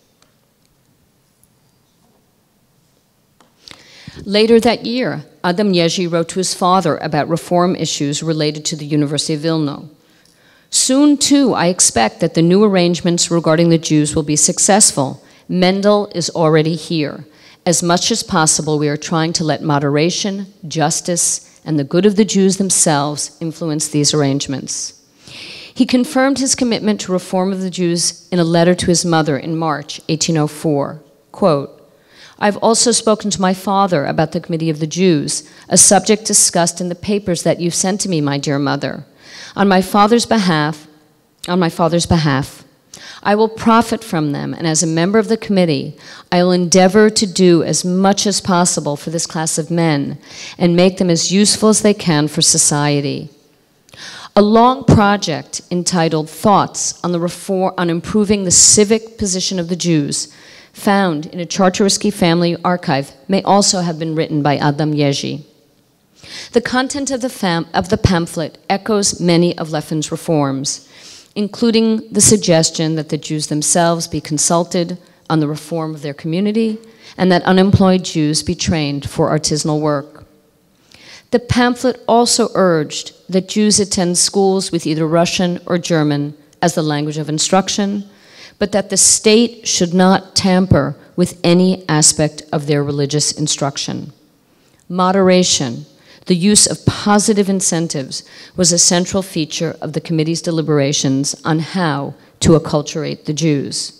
Later that year, Adam Jerzy wrote to his father about reform issues related to the University of Vilna. Soon, too, I expect that the new arrangements regarding the Jews will be successful, Mendel is already here. As much as possible, we are trying to let moderation, justice, and the good of the Jews themselves influence these arrangements. He confirmed his commitment to reform of the Jews in a letter to his mother in March 1804. Quote, "I've also spoken to my father about the Committee of the Jews, a subject discussed in the papers that you sent to me, my dear mother. On my father's behalf, I will profit from them, and as a member of the committee, I will endeavor to do as much as possible for this class of men and make them as useful as they can for society." A long project entitled Thoughts on Improving the Civic Position of the Jews, found in a Czartoryski family archive, may also have been written by Adam Jerzy. The content of the pamphlet echoes many of Lefin's reforms, including the suggestion that the Jews themselves be consulted on the reform of their community and that unemployed Jews be trained for artisanal work. The pamphlet also urged that Jews attend schools with either Russian or German as the language of instruction, but that the state should not tamper with any aspect of their religious instruction. Moderation, the use of positive incentives, was a central feature of the committee's deliberations on how to acculturate the Jews.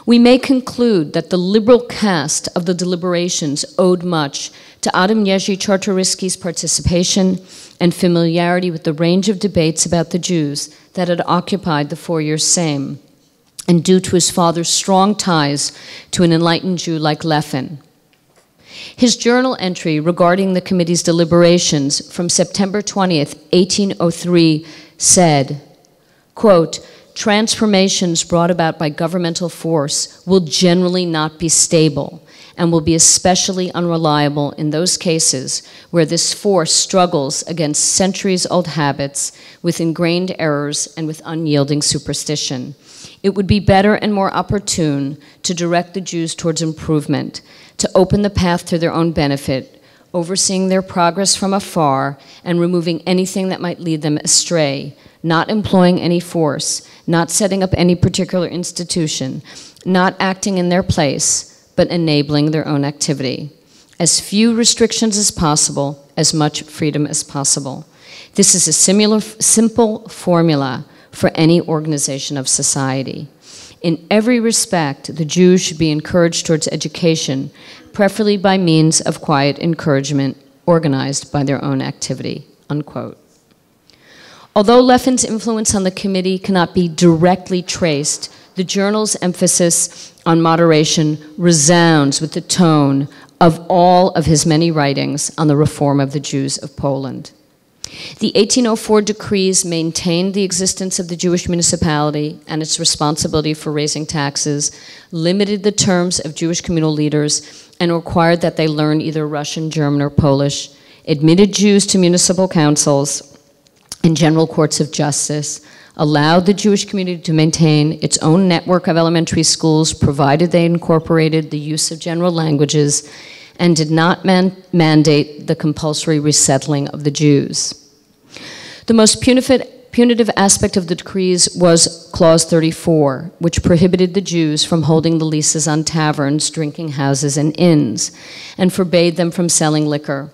We may conclude that the liberal cast of the deliberations owed much to Adam Jerzy Czartoryski's participation and familiarity with the range of debates about the Jews that had occupied the 4 years Sejm, and due to his father's strong ties to an enlightened Jew like Lefin. His journal entry regarding the committee's deliberations from September 20th, 1803 said, quote, "Transformations brought about by governmental force will generally not be stable and will be especially unreliable in those cases where this force struggles against centuries-old habits with ingrained errors and with unyielding superstition. It would be better and more opportune to direct the Jews towards improvement, to open the path to their own benefit, overseeing their progress from afar and removing anything that might lead them astray, not employing any force, not setting up any particular institution, not acting in their place, but enabling their own activity. As few restrictions as possible, as much freedom as possible. This is a simple formula for any organization of society. In every respect, the Jews should be encouraged towards education, preferably by means of quiet encouragement organized by their own activity," unquote. Although Lefin's influence on the committee cannot be directly traced, the journal's emphasis on moderation resounds with the tone of all of his many writings on the reform of the Jews of Poland. The 1804 decrees maintained the existence of the Jewish municipality and its responsibility for raising taxes, limited the terms of Jewish communal leaders, and required that they learn either Russian, German, or Polish, admitted Jews to municipal councils and general courts of justice, allowed the Jewish community to maintain its own network of elementary schools, provided they incorporated the use of general languages, and did not mandate the compulsory resettling of the Jews. The most punitive aspect of the decrees was Clause 34, which prohibited the Jews from holding the leases on taverns, drinking houses, and inns, and forbade them from selling liquor.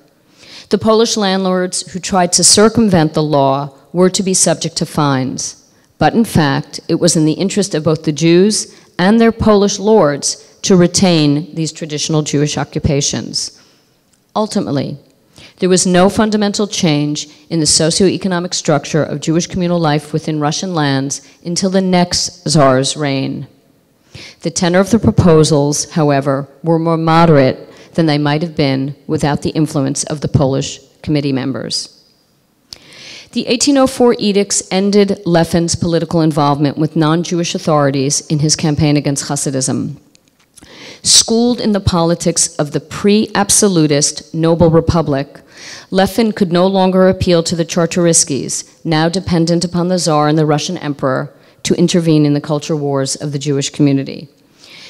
The Polish landlords who tried to circumvent the law were to be subject to fines. But in fact, it was in the interest of both the Jews and their Polish lords to retain these traditional Jewish occupations. Ultimately, there was no fundamental change in the socioeconomic structure of Jewish communal life within Russian lands until the next Tsar's reign. The tenor of the proposals, however, were more moderate than they might have been without the influence of the Polish committee members. The 1804 edicts ended Lefin's political involvement with non-Jewish authorities in his campaign against Hasidism. Schooled in the politics of the pre-absolutist noble republic, Lefin could no longer appeal to the Czartoryskis, now dependent upon the Tsar and the Russian Emperor, to intervene in the culture wars of the Jewish community.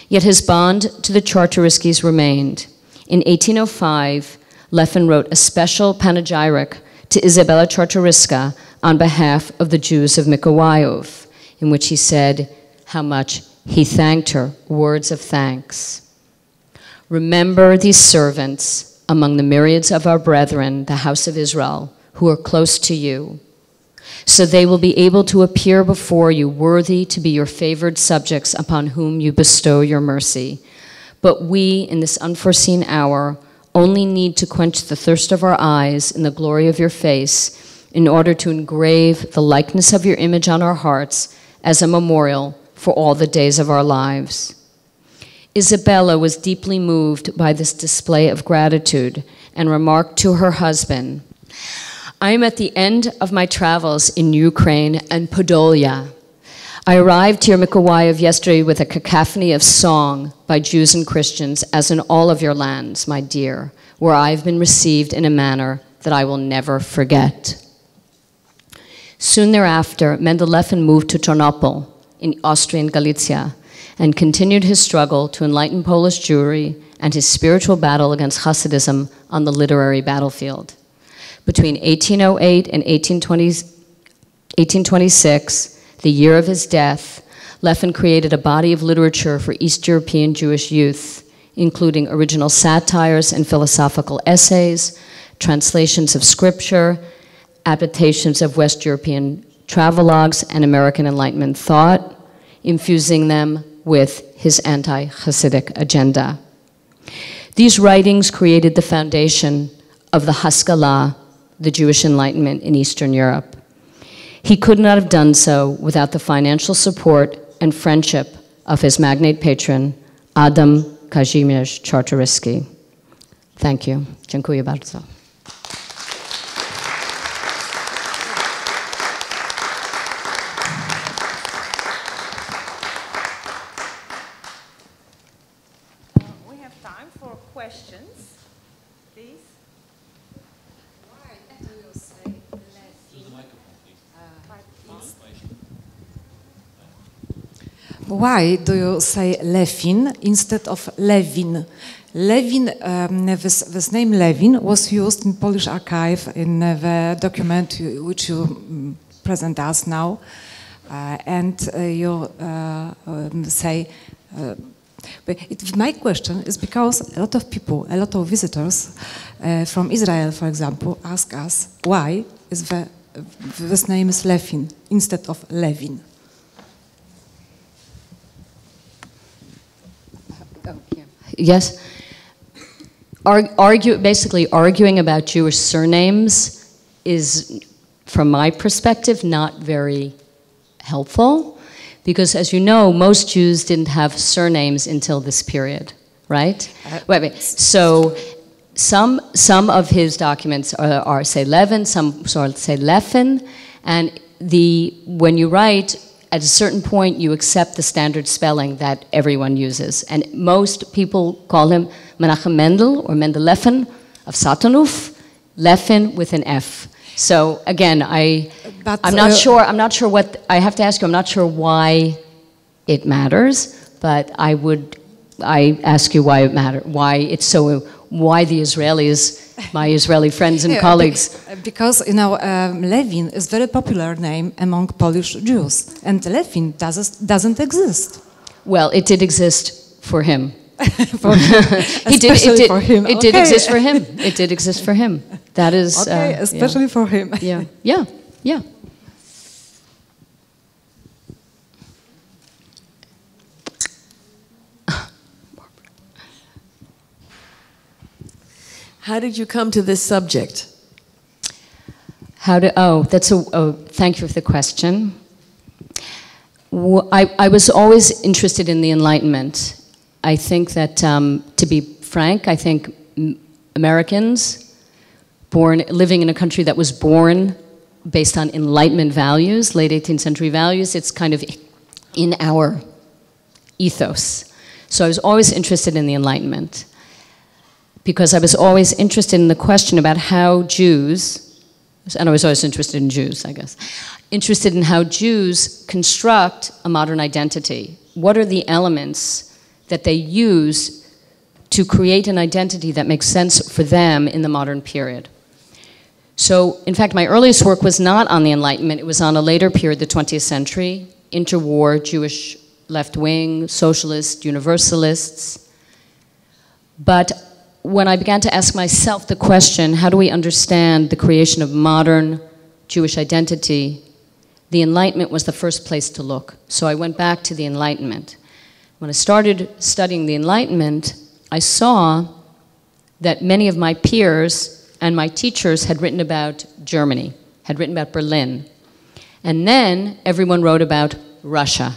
Yet his bond to the Czartoryskis remained. In 1805, Lefin wrote a special panegyric to Isabella Czartoryska on behalf of the Jews of Mikołajów, in which he said how much He thanked her, words of thanks. Remember these servants among the myriads of our brethren, the house of Israel, who are close to you, so they will be able to appear before you worthy to be your favored subjects upon whom you bestow your mercy. But we, in this unforeseen hour, only need to quench the thirst of our eyes in the glory of your face in order to engrave the likeness of your image on our hearts as a memorial for all the days of our lives. Isabella was deeply moved by this display of gratitude and remarked to her husband, I am at the end of my travels in Ukraine and Podolia. I arrived here, Mikołajew, yesterday with a cacophony of song by Jews and Christians, as in all of your lands, my dear, where I have been received in a manner that I will never forget. Soon thereafter, Mendel Lefin moved to Czarnobyl in Austrian Galicia and continued his struggle to enlighten Polish Jewry and his spiritual battle against Hasidism on the literary battlefield. Between 1808 and 1826, the year of his death, Lefin created a body of literature for East European Jewish youth, including original satires and philosophical essays, translations of scripture, adaptations of West European travelogues and American Enlightenment thought, infusing them with his anti-Hasidic agenda. These writings created the foundation of the Haskalah, the Jewish Enlightenment in Eastern Europe. He could not have done so without the financial support and friendship of his magnate patron, Adam Kazimierz Czartoryski. Thank you. Dziękuję bardzo. We have time for questions, please. Why do you say Lefin instead of Levin? Levin, this name Levin was used in Polish archive in the document which you present us now, and you say. But my question is because a lot of people, a lot of visitors from Israel, for example, ask us why is this name is Lefin instead of Levin. Yes. Basically, arguing about Jewish surnames is, from my perspective, not very helpful, because, as you know, most Jews didn't have surnames until this period, right? Wait. So, some of his documents are say Levin, some say Lefin, and when you write, at a certain point, you accept the standard spelling that everyone uses. And most people call him Menachem Mendel or Mendel Lefin of Satanów, Lefin with an F. So again, I'm not sure what, I have to ask you, I'm not sure why it matters, but I ask you why it matters, why the Israelis, my Israeli friends and colleagues. Because, you know, Levin is a very popular name among Polish Jews, and Lefin doesn't exist. Well, it did exist for him. For him. For him. It did exist for him. It did exist for him. That is... Okay, especially for him. Yeah. How did you come to this subject? Thank you for the question. I was always interested in the Enlightenment. I think that, to be frank, I think Americans living in a country that was born based on Enlightenment values, late 18th century values, it's kind of in our ethos. So I was always interested in the Enlightenment, because I was always interested in the question about how Jews, and I was always interested in Jews, I guess, interested in how Jews construct a modern identity. What are the elements that they use to create an identity that makes sense for them in the modern period? So, in fact, my earliest work was not on the Enlightenment, it was on a later period, the 20th century, interwar Jewish left-wing, socialist, universalists. But when I began to ask myself the question, how do we understand the creation of modern Jewish identity, the Enlightenment was the first place to look. So I went back to the Enlightenment. When I started studying the Enlightenment, I saw that many of my peers and my teachers had written about Germany, had written about Berlin. And then everyone wrote about Russia,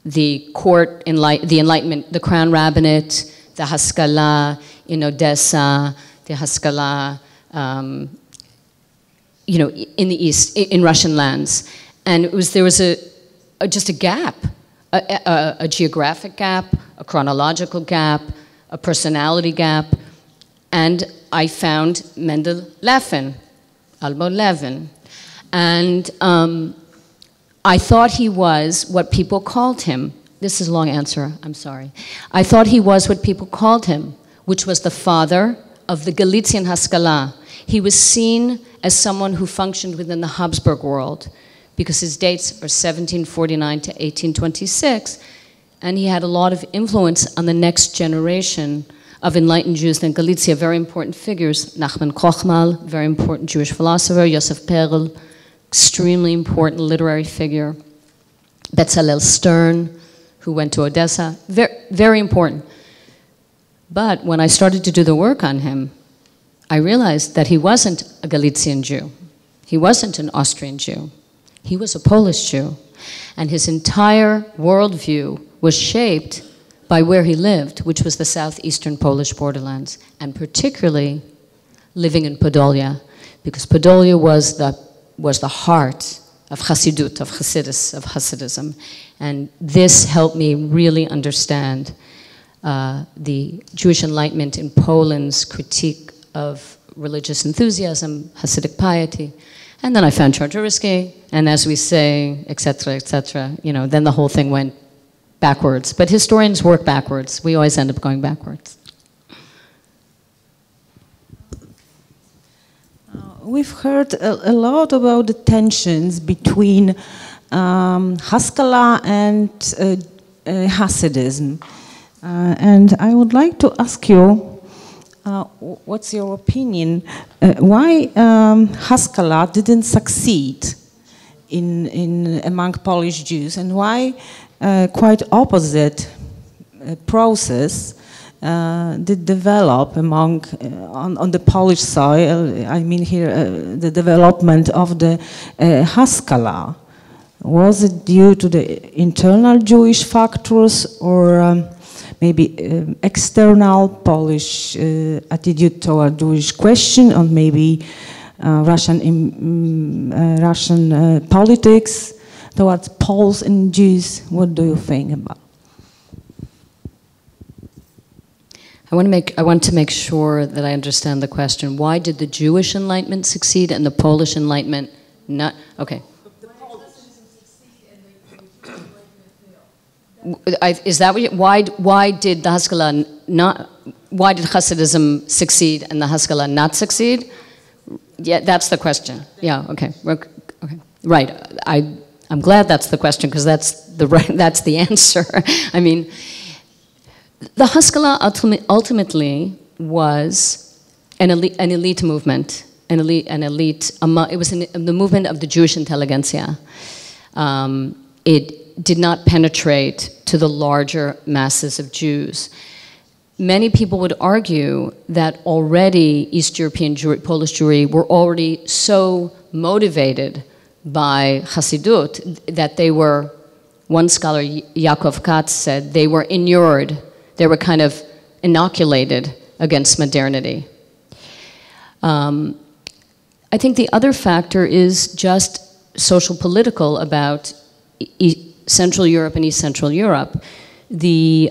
the the Enlightenment, the Crown Rabbinate, the Haskalah in Odessa, the Haskalah, you know, in the East, in Russian lands. And there was just a gap, a geographic gap, a chronological gap, a personality gap. And I found Mendel Lefin, Albo Levin. And I thought he was what people called him. This is a long answer, I'm sorry. I thought he was what people called him, which was the father of the Galician Haskalah. He was seen as someone who functioned within the Habsburg world because his dates are 1749 to 1826, and he had a lot of influence on the next generation of enlightened Jews in Galicia, very important figures. Nachman Kochmal, very important Jewish philosopher, Yosef Perl, extremely important literary figure, Bezalel Stern, who went to Odessa, very, very important. But when I started to do the work on him, I realized that he wasn't a Galician Jew. He wasn't an Austrian Jew. He was a Polish Jew. And his entire worldview was shaped by where he lived, which was the southeastern Polish borderlands, and particularly living in Podolia, because Podolia was the heart of Hasidut, of Hasidus, of Hasidism. And this helped me really understand the Jewish Enlightenment in Poland's critique of religious enthusiasm, Hasidic piety. And then I found Czartoryski, and as we say, et cetera, you know, then the whole thing went backwards. But historians work backwards. We always end up going backwards. We've heard a lot about the tensions between Haskalah and Hasidism. And I would like to ask you, what's your opinion? Why Haskalah didn't succeed among Polish Jews, and why quite opposite process did develop on the Polish soil? I mean here the development of the Haskalah. Was it due to the internal Jewish factors, or maybe external Polish attitude toward Jewish question, or maybe Russian politics towards Poles and Jews? What do you think about? I want to make sure that I understand the question. Why did the Jewish Enlightenment succeed and the Polish Enlightenment not? Okay. Is that what why did the Haskalah not? Why did Hasidism succeed and the Haskalah not succeed? Yeah, that's the question. Yeah. Okay. Okay. Right. I'm glad that's the question, because that's the answer. I mean, the Haskalah ultimately was an elite movement. It was the movement of the Jewish intelligentsia. It did not penetrate to the larger masses of Jews. Many people would argue that already East European Polish Jewry were already so motivated by Hasidut that they were, one scholar, Yaakov Katz, said they were inured, they were kind of inoculated against modernity. I think the other factor is just social political about Central Europe and East Central Europe. The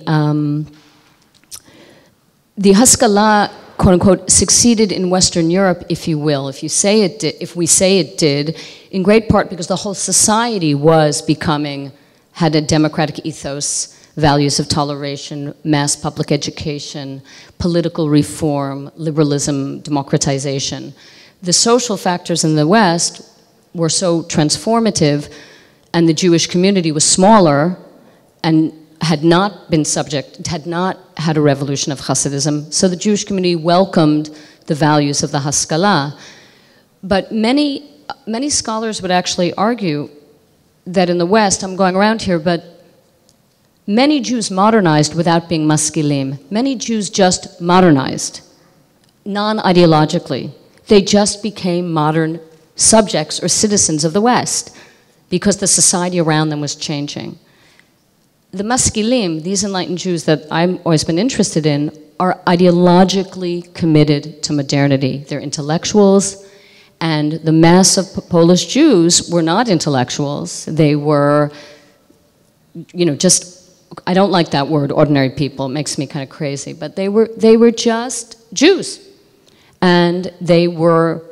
Haskalah, quote unquote, succeeded in Western Europe, if you will, if we say it did, in great part because the whole society had a democratic ethos, values of toleration, mass public education, political reform, liberalism, democratization. The social factors in the West were so transformative, and the Jewish community was smaller, and had not been subject, had not had a revolution of Hasidism. So the Jewish community welcomed the values of the Haskalah. But many scholars would actually argue that in the West, I'm going around here, but many Jews modernized without being maskilim. Many Jews just modernized, non-ideologically. They just became modern subjects or citizens of the West because the society around them was changing. The maskilim, these enlightened Jews that I've always been interested in, are ideologically committed to modernity. They're intellectuals, and the mass of Polish Jews were not intellectuals. They were, you know, just, I don't like that word, ordinary people. It makes me kind of crazy, but they were just Jews. And they were,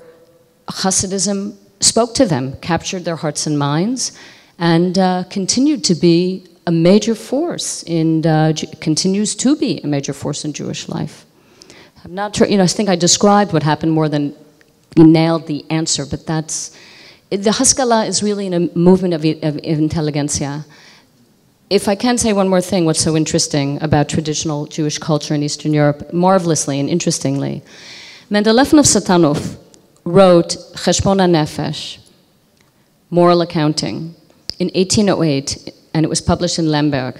Hasidism spoke to them, captured their hearts and minds, and continued to be a major force in, continues to be a major force in Jewish life. I'm not sure, you know, I think I described what happened more than you nailed the answer, but that's, the Haskalah is really a movement of intelligentsia. If I can say one more thing, what's so interesting about traditional Jewish culture in Eastern Europe, marvelously and interestingly, Mendel Lefin of Satanów wrote Cheshbon HaNefesh, Moral Accounting, in 1808, and it was published in Lemberg.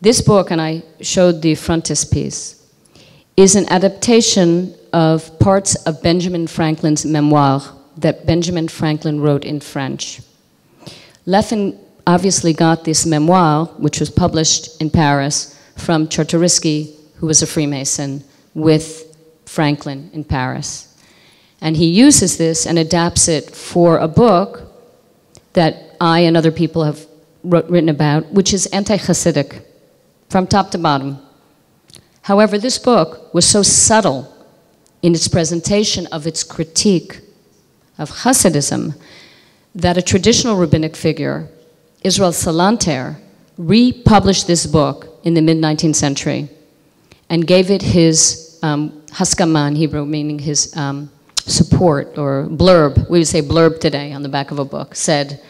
This book, and I showed the frontispiece, is an adaptation of parts of Benjamin Franklin's memoir that Benjamin Franklin wrote in French. Lefin obviously got this memoir, which was published in Paris, from Czartoryski, who was a Freemason, with Franklin in Paris. And he uses this and adapts it for a book that I and other people have written about, which is anti-Hasidic, from top to bottom. However, this book was so subtle in its presentation of its critique of Hasidism that a traditional rabbinic figure, Israel Salanter, republished this book in the mid-19th century and gave it his haskama in Hebrew, meaning his support or blurb. We would say blurb today on the back of a book, said,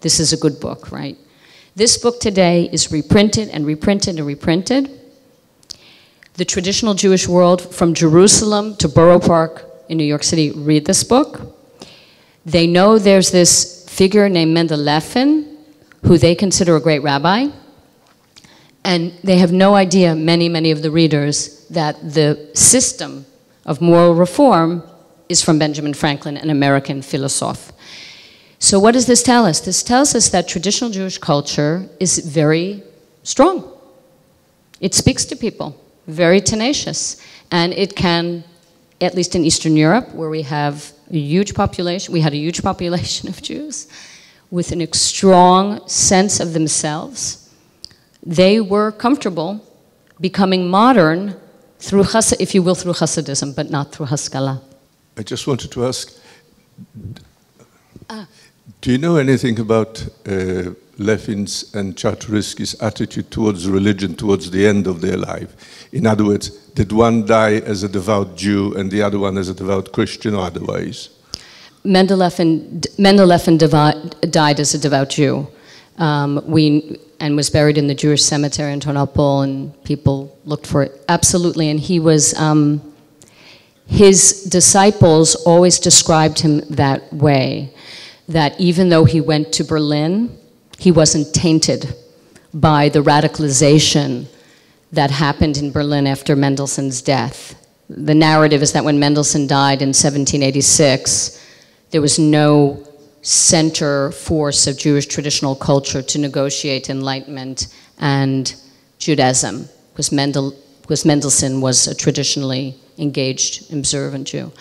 this is a good book, right? This book today is reprinted and reprinted and reprinted. The traditional Jewish world, from Jerusalem to Borough Park in New York City, read this book. They know there's this figure named Mendel Lefin, who they consider a great rabbi. And they have no idea, many of the readers, that the system of moral reform is from Benjamin Franklin, an American philosopher. So what does this tell us? This tells us that traditional Jewish culture is very strong. It speaks to people, very tenacious. And it can, at least in Eastern Europe, where we have a huge population, we had a huge population of Jews, with a strong sense of themselves, they were comfortable becoming modern through, if you will, through Hasidism, but not through Haskalah. I just wanted to ask, do you know anything about Lefin's and Czartoryski's attitude towards religion towards the end of their life? In other words, did one die as a devout Jew and the other one as a devout Christian or otherwise? Mendel Lefin died as a devout Jew and was buried in the Jewish cemetery in Ternopil, and people looked for it. Absolutely, and he was, his disciples always described him that way, that even though he went to Berlin, he wasn't tainted by the radicalization that happened in Berlin after Mendelssohn's death. The narrative is that when Mendelssohn died in 1786, there was no center force of Jewish traditional culture to negotiate Enlightenment and Judaism, because Mendelssohn was a traditionally engaged, observant Jew.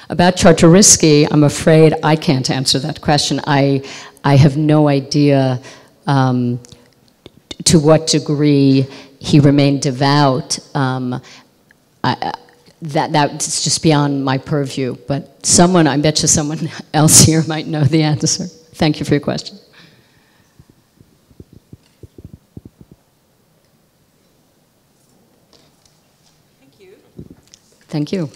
About Czartoryski, I'm afraid I can't answer that question. I have no idea to what degree he remained devout. That's just beyond my purview, but I bet you someone else here might know the answer. Thank you for your question. Thank you. Thank you.